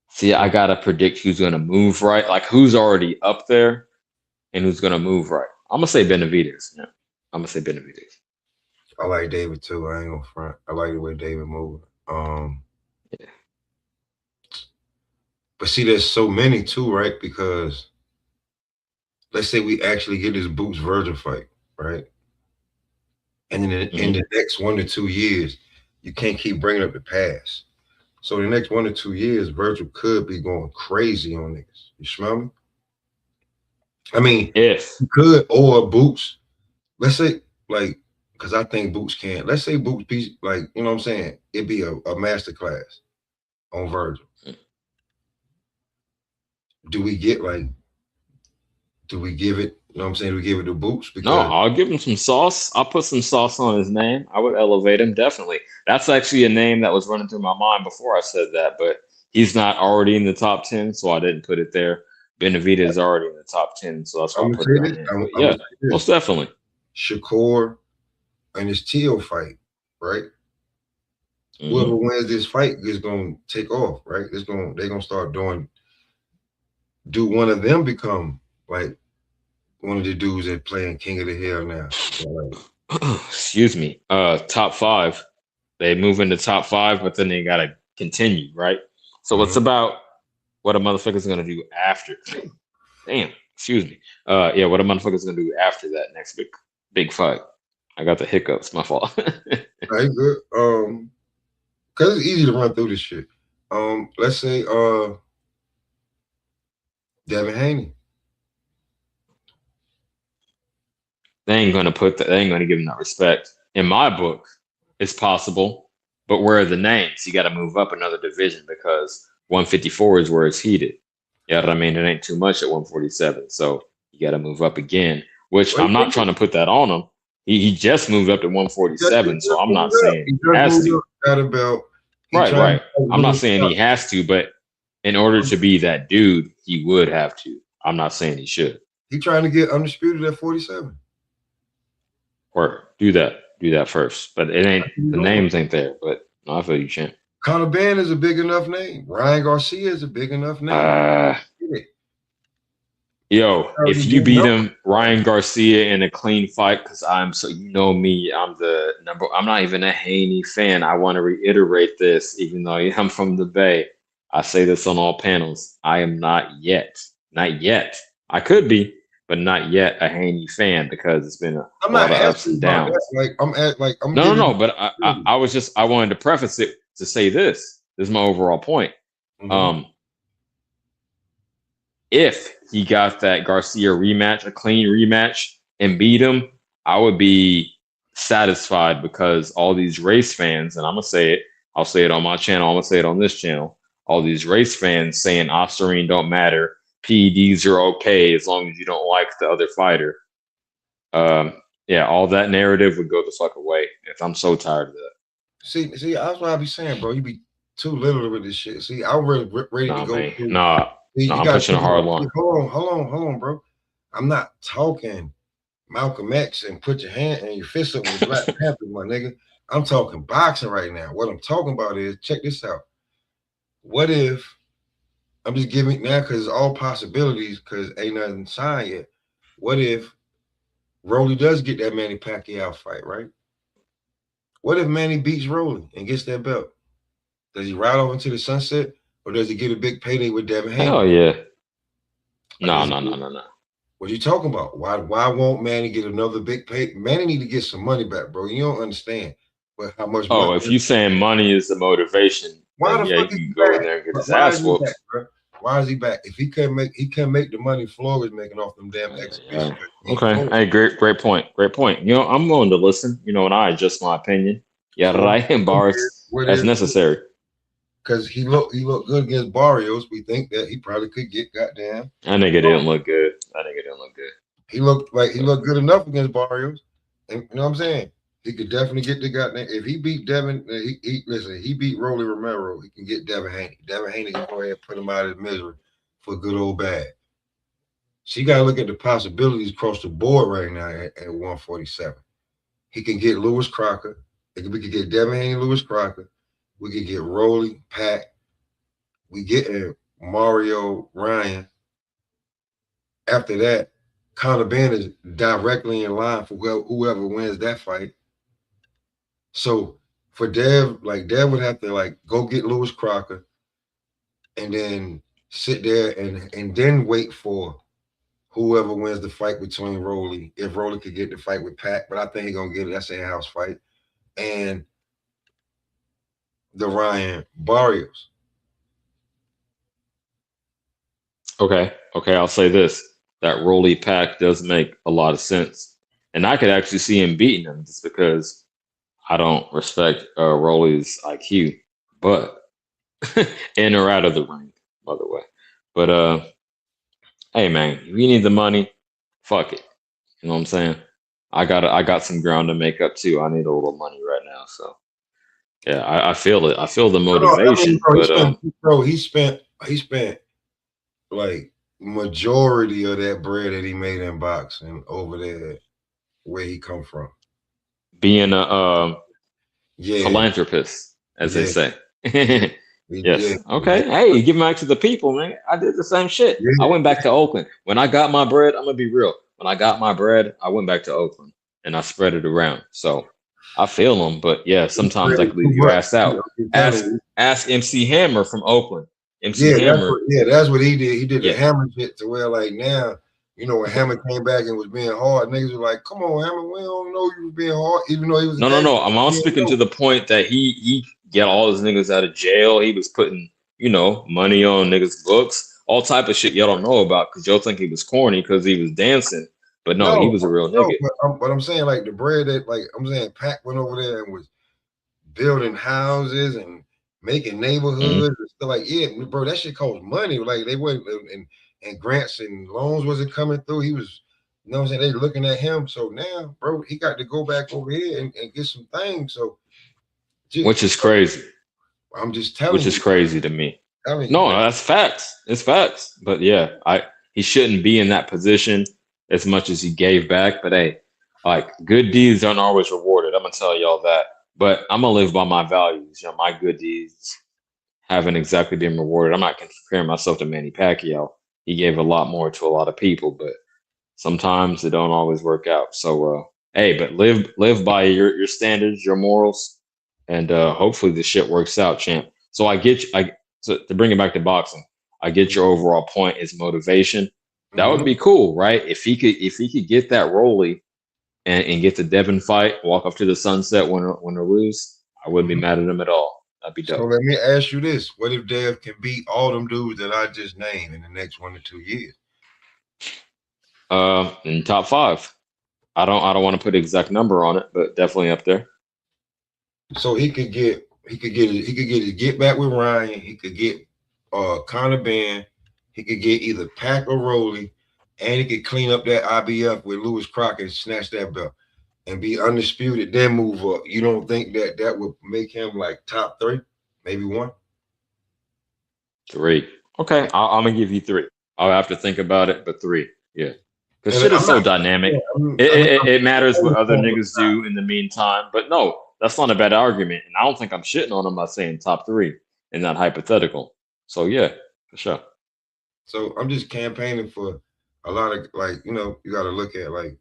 See, I gotta predict who's gonna move right, like who's already up there and who's gonna move right. I'm gonna say Benavidez. Yeah, I'm gonna say Benavidez. I like David too. I ain't gonna front. I like the way David moving. Yeah. But see, there's so many too, right? Because let's say we actually get this Boots Virgil fight, right? And in Hmm. the next 1 to 2 years, you can't keep bringing up the past. So the next 1 to 2 years, Virgil could be going crazy on niggas. You smell me? I mean, If he could or Boots. Let's say like, because I think Boots can. Let's say Boots be like, you know what I'm saying? It'd be a master class on Virgil. Do we get like? Do we give it? You know what I'm saying? Do we give it to Boots no, because I'll give him some sauce. I'll put some sauce on his name. I would elevate him definitely. That's actually a name that was running through my mind before I said that, but he's not already in the top 10, so I didn't put it there. Benavita is already in the top 10, so that's why I'm I gonna put say it on this. him. I'm, But I'm gonna yeah, say most this. definitely. Shakur and his Teal fight, right? Whoever Hmm. wins this fight is gonna take off, right? They're gonna start do one of them become like one of the dudes that playing King of the Hill now? Like, Excuse me. Top five. They move into top five, but then they gotta continue, right? So it's mhm. about what a motherfucker's gonna do after. Damn, excuse me. Yeah, what a motherfucker's gonna do after that next big fight. I got the hiccups. My fault. All right, good. Cause it's easy to run through this shit. Let's say Devin Haney. They ain't gonna put that. They ain't gonna give him that respect. In my book, it's possible, but where are the names? You got to move up another division because 154 is where it's heated. You know what I mean? It ain't too much at 147, so you got to move up again. Which Well, I'm not trying to put that on him. He just moved up to he 147, so just I'm not moved up. saying He he just has moved to. up, got a belt. He Right, trying to right. fight I'm not Willie saying Scott. he has to, but in order to be that dude, he would have to. I'm not saying he should. He trying to get undisputed at 47. Or do that first. But it ain't He's the doing. names ain't there. But no, I feel you, champ. Conor Ben is a big enough name. Ryan Garcia is a big enough name. Uh, Get it. yo, Already if you getting beat numbers. him, Ryan Garcia in a clean fight, because I'm so you know me, I'm the number. I'm not even a Haney fan. I want to reiterate this, even though I'm from the Bay. I say this on all panels. I am not yet. I could be, but not yet a Haney fan because it's been I'm a not lot of ups asking and about that. downs. I'm No, giving no, you. no. But I was just I wanted to preface it to say this. This is my overall point. Mm-hmm. Um, if he got that Garcia rematch, a clean rematch, and beat him, I would be satisfied because all these race fans, and I'm gonna say it, I'll say it on my channel, I'm gonna say it on this channel. All these race fans saying Ostarine don't matter, PEDs are okay as long as you don't like the other fighter. Um, yeah, all that narrative would go the fuck away. If I'm so tired of that. See, that's what I be saying, bro. You be too little with this shit. See, I'm ready to Nah, go man, through. nah, See, nah. you I'm got to pushing a think hard about. line. Hold on, bro. I'm not talking Malcolm X and put your hand and your fist up with the Black Panther, my nigga. I'm talking boxing right now. What I'm talking about is check this out. What if I'm just giving now because it's all possibilities because ain't nothing signed yet. What if Rolly does get that Manny Pacquiao fight, right? What if Manny beats Rolly and gets that belt? Does he ride off into the sunset, or does he get a big payday with Devin Haney? Hell yeah. Or No, does he no, no, get, no, no. what are you talking about? Why won't Manny get another big pay? Manny need to get some money back, bro. You don't understand, but how much money? Oh, if you saying money is the motivation, Why then the yeah, fuck he is can he go in back? there and get his Why is ass he back, whooped. bro? Why is he back? If he can't make the money Floyd is making off them damn Yeah, exhibition yeah. bets, he ain't Okay. going. Hey, great point. Great point. I'm willing to listen, and I adjust my opinion. Yeah, So right. And bars what as is necessary. because he looked good against Barrios. We think that he probably could get goddamn. That nigga didn't look good. That nigga didn't look good. He looked good enough against Barrios. And you know what I'm saying? He could definitely get the goddamn. If he beat Devin, listen. He beat Rolly Romero. He can get Devin Haney. Devin Haney can go ahead and put him out of his misery for good old bad. So you gotta look at the possibilities across the board right now at 147. He can get Lewis Crocker. We could get Devin Haney, Lewis Crocker. We could get Rolly, Pat. We get Mario Ryan. After that, Conor Ben is directly in line for whoever wins that fight. So for Dev, like Dev would have to like go get Lewis Crocker and then sit there and then wait for whoever wins the fight between Rolly. If Rolly could get the fight with Pat, but I think he's gonna get it. That's a house fight. And the Ryan Barrios. Okay, I'll say this. That Rolly pack does make a lot of sense. And I could actually see him beating him just because I don't respect Rolly's IQ. But in or out of the ring, by the way. But hey man, if you need the money, fuck it. You know what I'm saying? I got some ground to make up too. I need a little money right now. So yeah, I feel it. I feel the No, I mean, motivation, bro, but he spent like majority of that bread that he made in boxing over there where he come from. being a Yeah, philanthropist, as they yeah, say. yeah, Yes. Okay. Hey, you give back to the people, man. I did the same shit. I yeah. went back to Oakland. When I got my bread, I'm gonna be real. When I got my bread, I went back to Oakland and I spread it around. So I feel them, but yeah, sometimes I Really could too leave your much. ass out. I'm telling Ask you. ask MC Hammer from Oakland. MC Hammer. That's what he did. He did the Yeah. Hammer shit to where like now, when Hammer came back and was being hard, niggas were like, "Come on, Hammer, we don't know you was being hard," even though he was a No, no, gangster. no. I'm We didn't speaking to know. the point that he get all his niggas out of jail. He was putting, money on niggas' books, all type of shit y'all don't know about because y'all think he was corny because he was dancing. But no, he No, was a real no, nigga. but I'm saying like the bread that like I'm saying Pac went over there and was building houses and making Hmm. neighborhoods and stuff like bro, that shit cost money. Like they went and grants and loans wasn't coming through. He was, you know what I'm saying? They looking at him. So now, bro, he got to go back over here and get some things. So just, Which is crazy. I'm just Which telling is you, crazy to me. telling you, No, man. that's facts. It's facts. But yeah, he shouldn't be in that position as much as he gave back. But hey, like good deeds aren't always rewarded. I'm gonna tell y'all that. But I'm gonna live by my values. My good deeds haven't exactly been rewarded. I'm not comparing myself to Manny Pacquiao. He gave a lot more to a lot of people, but sometimes it don't always work out. So hey, but live by your standards, your morals, and hopefully the shit works out, champ. So I get you, to bring it back to boxing. I get your overall point is motivation. That would Mm-hmm. be cool, right? If he could get that Rolly and get the Devin fight, walk off to the sunset, win or lose, I wouldn't be Mm-hmm. mad at him at all. That'd be So dope. let me ask you this: what if Dev can beat all them dudes that I just named in the next 1 to 2 years? In top five. I don't want to put an exact number on it, but definitely up there. So he could get his get back with Ryan. He could get Conor Ben. He could get either Pack or Rolly, and he could clean up that IBF with Lewis Crockett and snatch that belt and be undisputed. Then move up. You don't think that would make him like top three, maybe one? Three. Okay, I'm gonna give you three. I'll have to think about it, but three. Yeah, because And shit is I'm so not. dynamic. Yeah, It, I mean, it, it matters what other I'm niggas do in the meantime. But no, that's not a bad argument, and I don't think I'm shitting on him by saying top three in that hypothetical. So yeah, for sure. so I'm just campaigning for a lot of like you got to look at like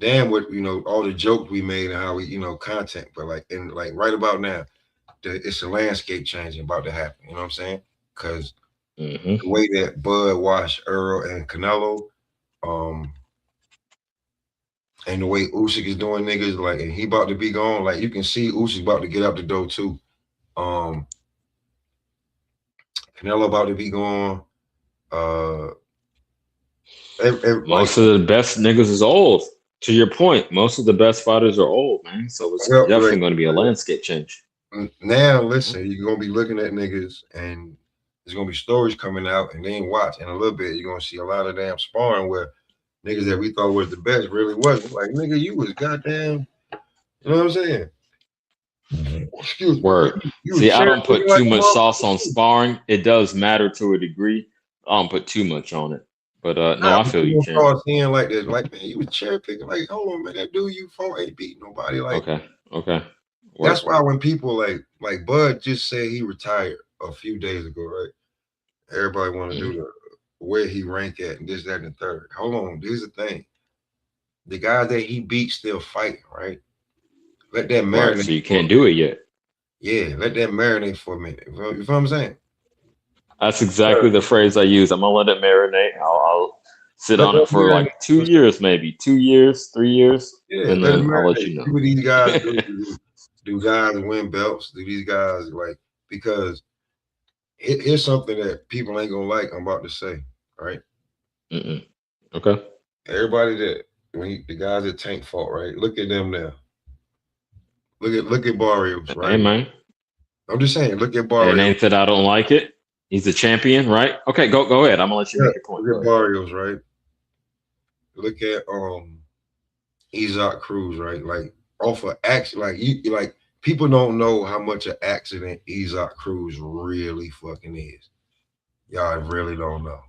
damn what all the jokes we made and how we content, but like and like right about now, it's a landscape changing about to happen. You know what I'm saying? Because the Hmm. way that Bud watched Earl and Canelo, um, and the way Usyk is doing niggas, like, and he about to be gone. Like you can see Usyk about to get out the door too. Um, Canelo about to be gone. Uh, like, Most of the best niggas is old. To your point, most of the best fighters are old, man. So it's well, definitely like, going to be a landscape change. now listen, you're gonna be looking at niggas, and there's gonna be stories coming out, and then watch in a little bit, you're gonna see a lot of damn sparring where niggas that we thought was the best really wasn't. Like, nigga, you was goddamn, you know what I'm saying? Excuse me, Word. you was See, I cherry don't put picking like too a much sauce on motherfucker. sparring. It does matter to a degree. I don't put too much on it. But no, Nah, I but feel you you, gonna champ. start seeing like this, like, man, you was cherry picking. Like, hold on, man, that dude you fought ain't beat nobody. Like, Okay. Okay. that's Word. why when people like Bud just said he retired a few days ago, right? Everybody want to do Mhm. the where he rank at and this, that, and the third. Hold on, here's the thing: the guys that he beat still fighting, right? Let that Right. marinate So you for a can't do minute. it yet. Yeah, let that marinate for a minute. You feel what I'm saying? That's exactly the phrase I use. I'm gonna let it marinate. I'll sit Let on that it for marinate like for two a second. years, maybe 2 years, 3 years, Yeah, and let it then I'll let marinate. you See know. what these guys do. Do guys win belts? Do these guys like because here's something that people ain't gonna like. I'm about to say, right? Mm-mm. Okay. Everybody that the guys that Tank fought, right? Look at them now. Look at Barrios, Hey right? man, I'm just saying, look at it Barrios. ain't that I don't like it. He's a champion, right? Okay, go ahead. I'm gonna let you Yeah, make your point. look Go at ahead. Barrios, right? Look at Isaac Cruz, right? Like off of accident, like you like people don't know how much an accident Isaac Cruz really fucking is. Y'all really don't know.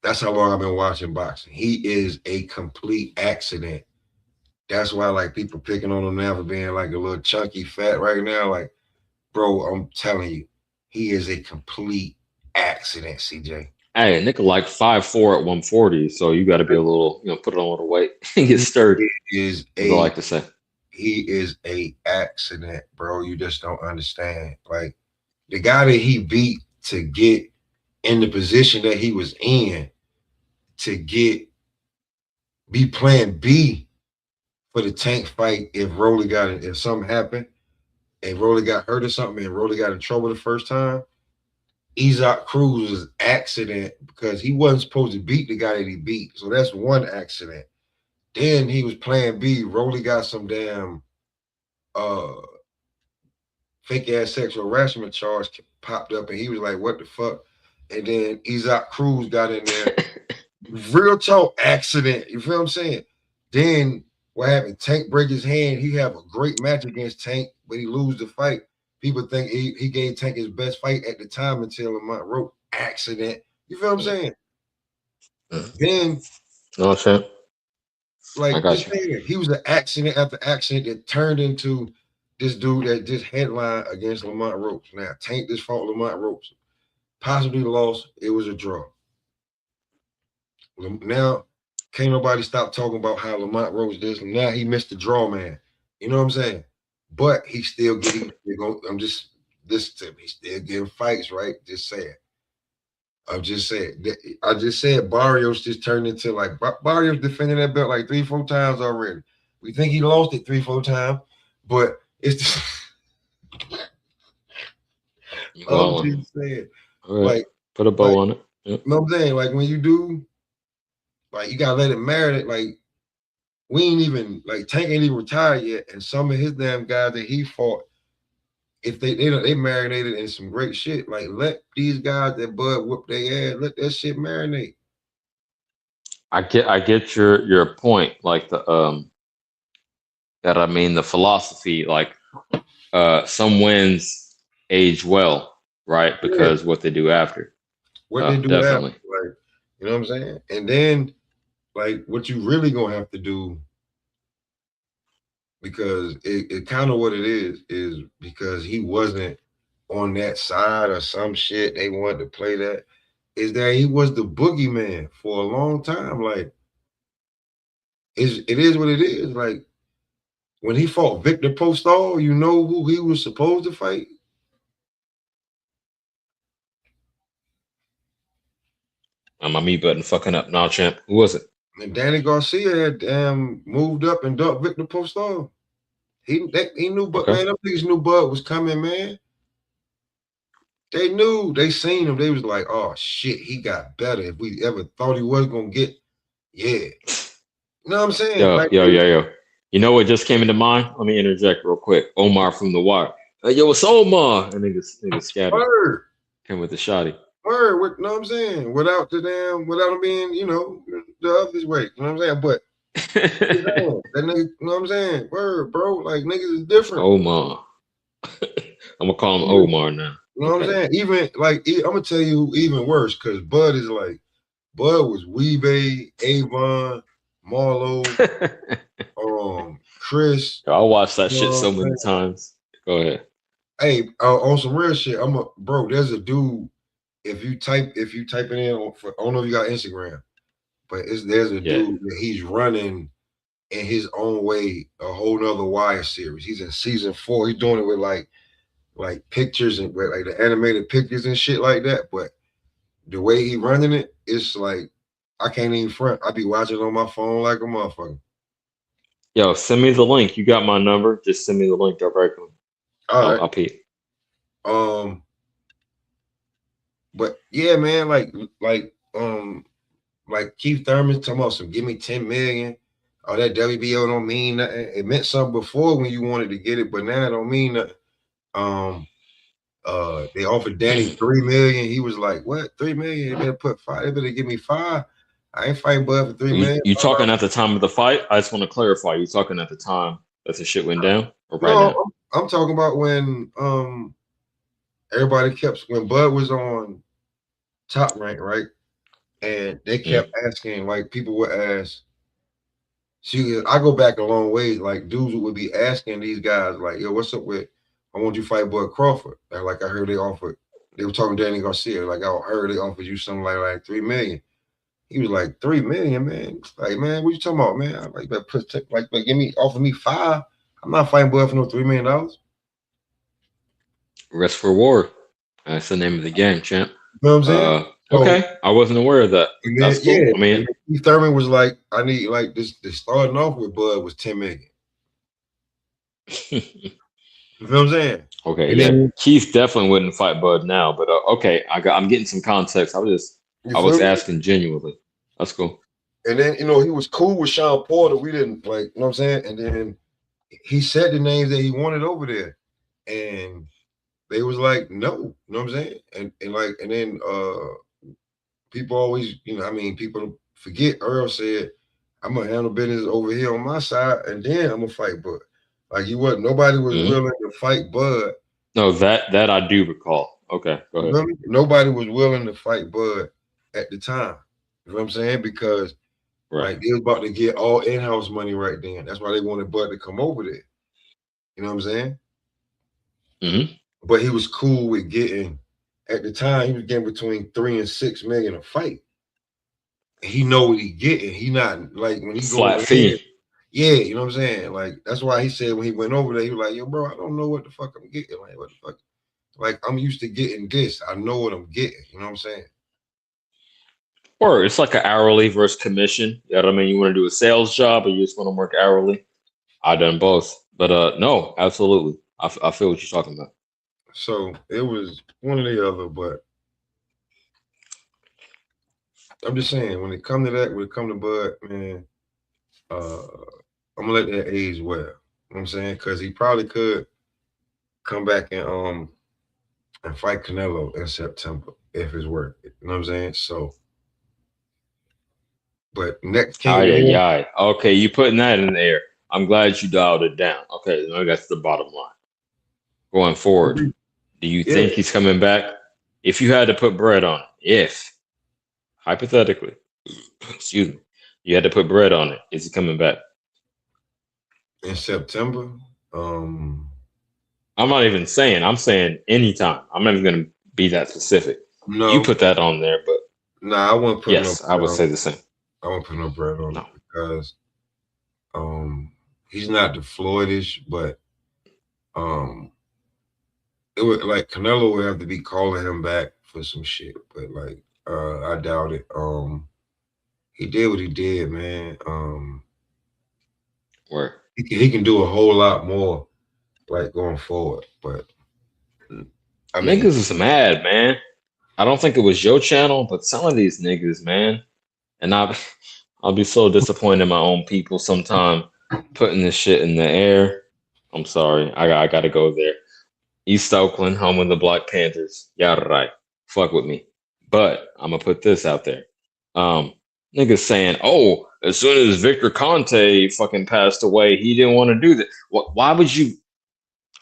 That's how long I've been watching boxing. He is a complete accident. That's why like people picking on him now for being like a little chunky fat right now. Like, bro, I'm telling you, he is a complete accident, CJ. Hey, nigga, like 5'4" at 140, so you got to be a little, put on a little weight and get He sturdy, is as I a like to say. he is a accident, bro. You just don't understand. Like the guy that he beat to get in the position that he was in to get be plan B for the Tank fight if if something happened and Rolly got hurt or something and Rolly got in trouble the first time. Isaac Cruz was accident because he wasn't supposed to beat the guy that he beat. So that's one accident. Then he was playing B. Rolly got some damn uh fake ass sexual harassment charge popped up, and he was like, "What the fuck?" And then Isaac Cruz got in there, real talk accident. You feel what I'm saying? Then what happened? Tank break his hand. He have a great match against Tank, but he lose the fight. People think he gave Tank his best fight at the time until Lamont wrote accident. You feel what I'm saying? Then No shit. I like got just you. saying, he was an accident after accident that turned into this dude that just headline against Lamont Ropes. Now Tank this fought Lamont Ropes, possibly lost. It was a draw. Now can't nobody stop talking about how Lamont Ropes this. Now he missed the draw, man. You know what I'm saying? But he still get he. I'm just this to me. He still getting fights, right? Just saying. I'm just saying. I just said Barrios just turned into like Barrios defending that belt like 3, 4 times already. We think he lost it 3, 4 times, but it's You I'm wildin'. just saying, All right. like, Put a like, bow on it. Yep. you know what I'm saying? Like when you do, like you gotta let it marinate. Like we ain't even like Tank ain't even retired yet, and some of his damn guys that he fought, if they marinated in some great shit. Like let these guys that Bud whoop their ass, let that shit marinate. I get your point. Like the philosophy. Like some wins age well, right? Yeah, Because what they do after. what they do after, Definitely. like, you know what I'm saying? And then like what you really gonna have to do because it kind of what it is because he wasn't on that side or some shit they wanted to play that is that he was the boogeyman for a long time. Like it is what it is. Like when he fought Victor Postol, you know who he was supposed to fight? My mute button fucking up. Nah, champ. Who was it? And Danny Garcia had moved up and ducked Victor Postol. He knew, but Okay. man, them niggas knew Bud was coming, man. They knew, they seen him. They was like, oh shit, he got better. If we ever thought he was gonna get, yeah. You know what I'm saying? Yo, Like, yo, yo, yo. You know what just came into mind? Let me interject real quick. Omar from The Wire. Hey, yo, it's Omar. And niggas scattered. word, Came with the shotty. word, you know what I'm saying? Without him being, you know, the other way. You know what I'm saying? But that nigga, you know what I'm saying? Word, bro. Like niggas is different. Omar. I'm gonna call him Omar now. You know what I'm saying? Even like I'm gonna tell you who even worse, because Bud was Weebay, Avon, Marlo, Chris. I watched that shit so many times. Go ahead. Hey, on some real shit, bro. There's a dude. If you type it in, I don't know if you got Instagram, but there's a dude that he's running in his own way a whole nother Wire series. He's in season 4. He's doing it with like pictures and with like the animated pictures and shit like that. But the way he running it, it's like I can't even front. I be watching on my phone like a motherfucker. Yo, send me the link. You got my number. Just send me the link directly. All right. I'll peep. But yeah, man, like Keith Thurman talking about some give me 10 million. Oh, that WBO don't mean nothing. It meant something before when you wanted to get it, but now it don't mean nothing. They offered Danny 3 million. He was like, what? 3 million? They better put 5. They better give me 5. I ain't fighting Bud for 3 million. You talking at the time of the fight? I just want to clarify. You talking at the time that the shit went down, or right now? I'm talking about when everybody when Bud was on Top Rank, right? And they kept asking, like people would ask. See, I go back a long way. Like dudes would be asking these guys, like, "Yo, what's up with? I want you to fight Bud Crawford." And like I heard they offered. They were talking to Danny Garcia. Like I heard they offered you something like 3 million. He was like 3 million, man. Like man, what you talking about, man? I'm like, offer me 5. I'm not fighting Bud for no $3 million. Rest for war. That's the name of the game, champ. You know what I'm saying? Okay, I wasn't aware of that. That's cool. Yeah, I mean, Keith Thurman was like, I need like this. Starting off with Bud was 10 million. You know what I'm saying? Okay, and then Keith definitely wouldn't fight Bud now, but okay, I'm getting some context. I was asking genuinely. That's cool. And then he was cool with Sean Porter. We didn't like, you know what I'm saying? And then he said the names that he wanted over there, and they was like, no, you know what I'm saying? And then people always, people forget Earl said, I'm gonna handle business over here on my side, and then I'm gonna fight Bud. Like nobody was willing to fight Bud. No, that I do recall. Okay, go ahead. Really? Nobody was willing to fight Bud at the time. You know what I'm saying? Because like they was about to get all in-house money right then. That's why they wanted Bud to come over there. You know what I'm saying? Mm-hmm. But he was cool with getting, at the time, he was getting between 3 and 6 million a fight. He know what he getting. He not like when he flat fee. Yeah, you know what I'm saying? Like that's why he said when he went over there, he was like, yo, bro, I don't know what the fuck I'm getting. Like, what the fuck? Like, I'm used to getting this. I know what I'm getting. You know what I'm saying? Or it's like an hourly versus commission. You know what I mean? You want to do a sales job or you just want to work hourly? I've done both. But no, absolutely. I feel what you're talking about. So it was one or the other, but I'm just saying, when it come to that, when it come to Bud, man, I'm gonna let that age well. You know what I'm saying? Because he probably could come back and fight Canelo in September if it's worth it. You know what I'm saying? So, but next King. Okay, you putting that in there. I'm glad you dialed it down. Okay, that's the bottom line. Going forward, do you think he's coming back? If you had to put bread on it, hypothetically, excuse me, you had to put bread on it, is he coming back? In September? I'm not even saying. I'm saying anytime. I'm not even going to be that specific. No. You put that on there, but... Nah, I wouldn't put I would say the same. I won't put no bread on it because He's not the Floydish, but um, it would like Canelo would have to be calling him back for some shit. But like, I doubt it. He did what he did, man. Where He can do a whole lot more, like going forward. But I mean, niggas is mad, man. I don't think it was your channel, but some of these niggas, man. And I'll be so disappointed in my own people sometime putting this shit in the air. I'm sorry. I gotta go there. East Oakland, home of the Black Panthers. Yeah, right. Fuck with me. But I'm gonna put this out there. Um, Niggas saying, "Oh, as soon as Victor Conte fucking passed away, he didn't want to do that." Why would you?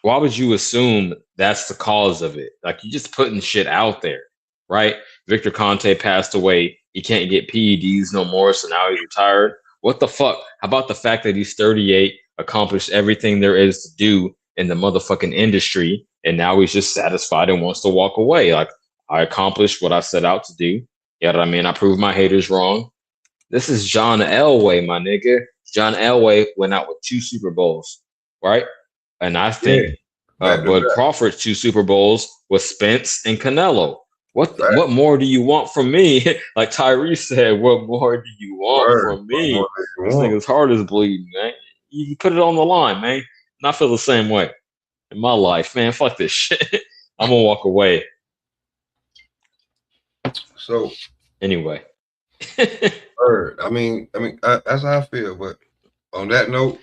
Why would you assume that's the cause of it? Like you just putting shit out there, right? Victor Conte passed away. He can't get PEDs no more, so now he's retired. What the fuck? How about the fact that he's 38, accomplished everything there is to do in the motherfucking industry, and now he's just satisfied and wants to walk away? Like I accomplished what I set out to do. You know what I mean? I proved my haters wrong. This is John Elway, my nigga. John Elway went out with 2 Super Bowls, right? And I think yeah, back to Bud back. Crawford 2 Super Bowls with Spence and Canelo. Fact. What more do you want from me? Like Tyrese said, what more do you want Word. from What more me? do you This want? nigga's heart is bleeding, man. You put it on the line, man. And I feel the same way in my life, man. Fuck this shit. I'm gonna walk away So, anyway. word. That's how I feel. But on that note,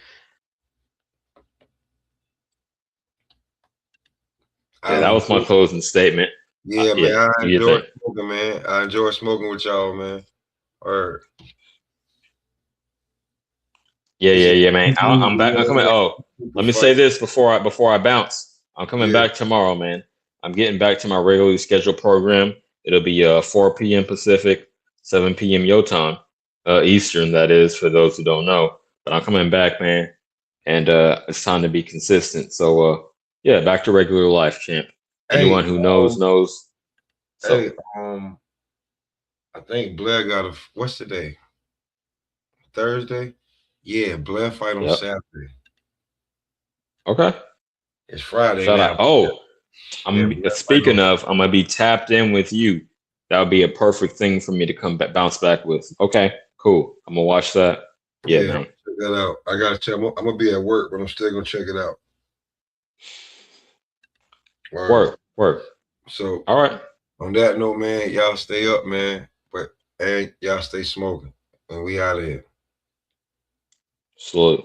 Yeah, that was my closing statement. yeah, man. Yeah, I do you enjoy think? smoking, man. I enjoy smoking with y'all, man. Word. Yeah, man. I'm back. I'm coming. Oh, Super let me fight. say this before I bounce. I'm coming Yeah. back tomorrow, man. I'm getting back to my regularly scheduled program. It'll be 4 p.m. Pacific, 7 p.m. your time, Eastern. That is for those who don't know. But I'm coming back, man, and it's time to be consistent. So yeah, back to regular life, champ. Hey, Anyone who knows knows. So hey, I think Blair got what's today? Thursday? Yeah, Blair fight on yep. Saturday. Okay. It's Friday Shout out. now. Oh, Yeah, I'm Blair fight speaking on of. I'm gonna be tapped in with you. That would be a perfect thing for me to come back, bounce back with. Okay, cool. I'm gonna watch that. Yeah, Yeah, man. check that out. I gotta check. I'm gonna be at work, but I'm still gonna check it out. Word. Work. So All right. on that note, man, y'all stay up, man. And y'all stay smoking. And we out of here. Salute.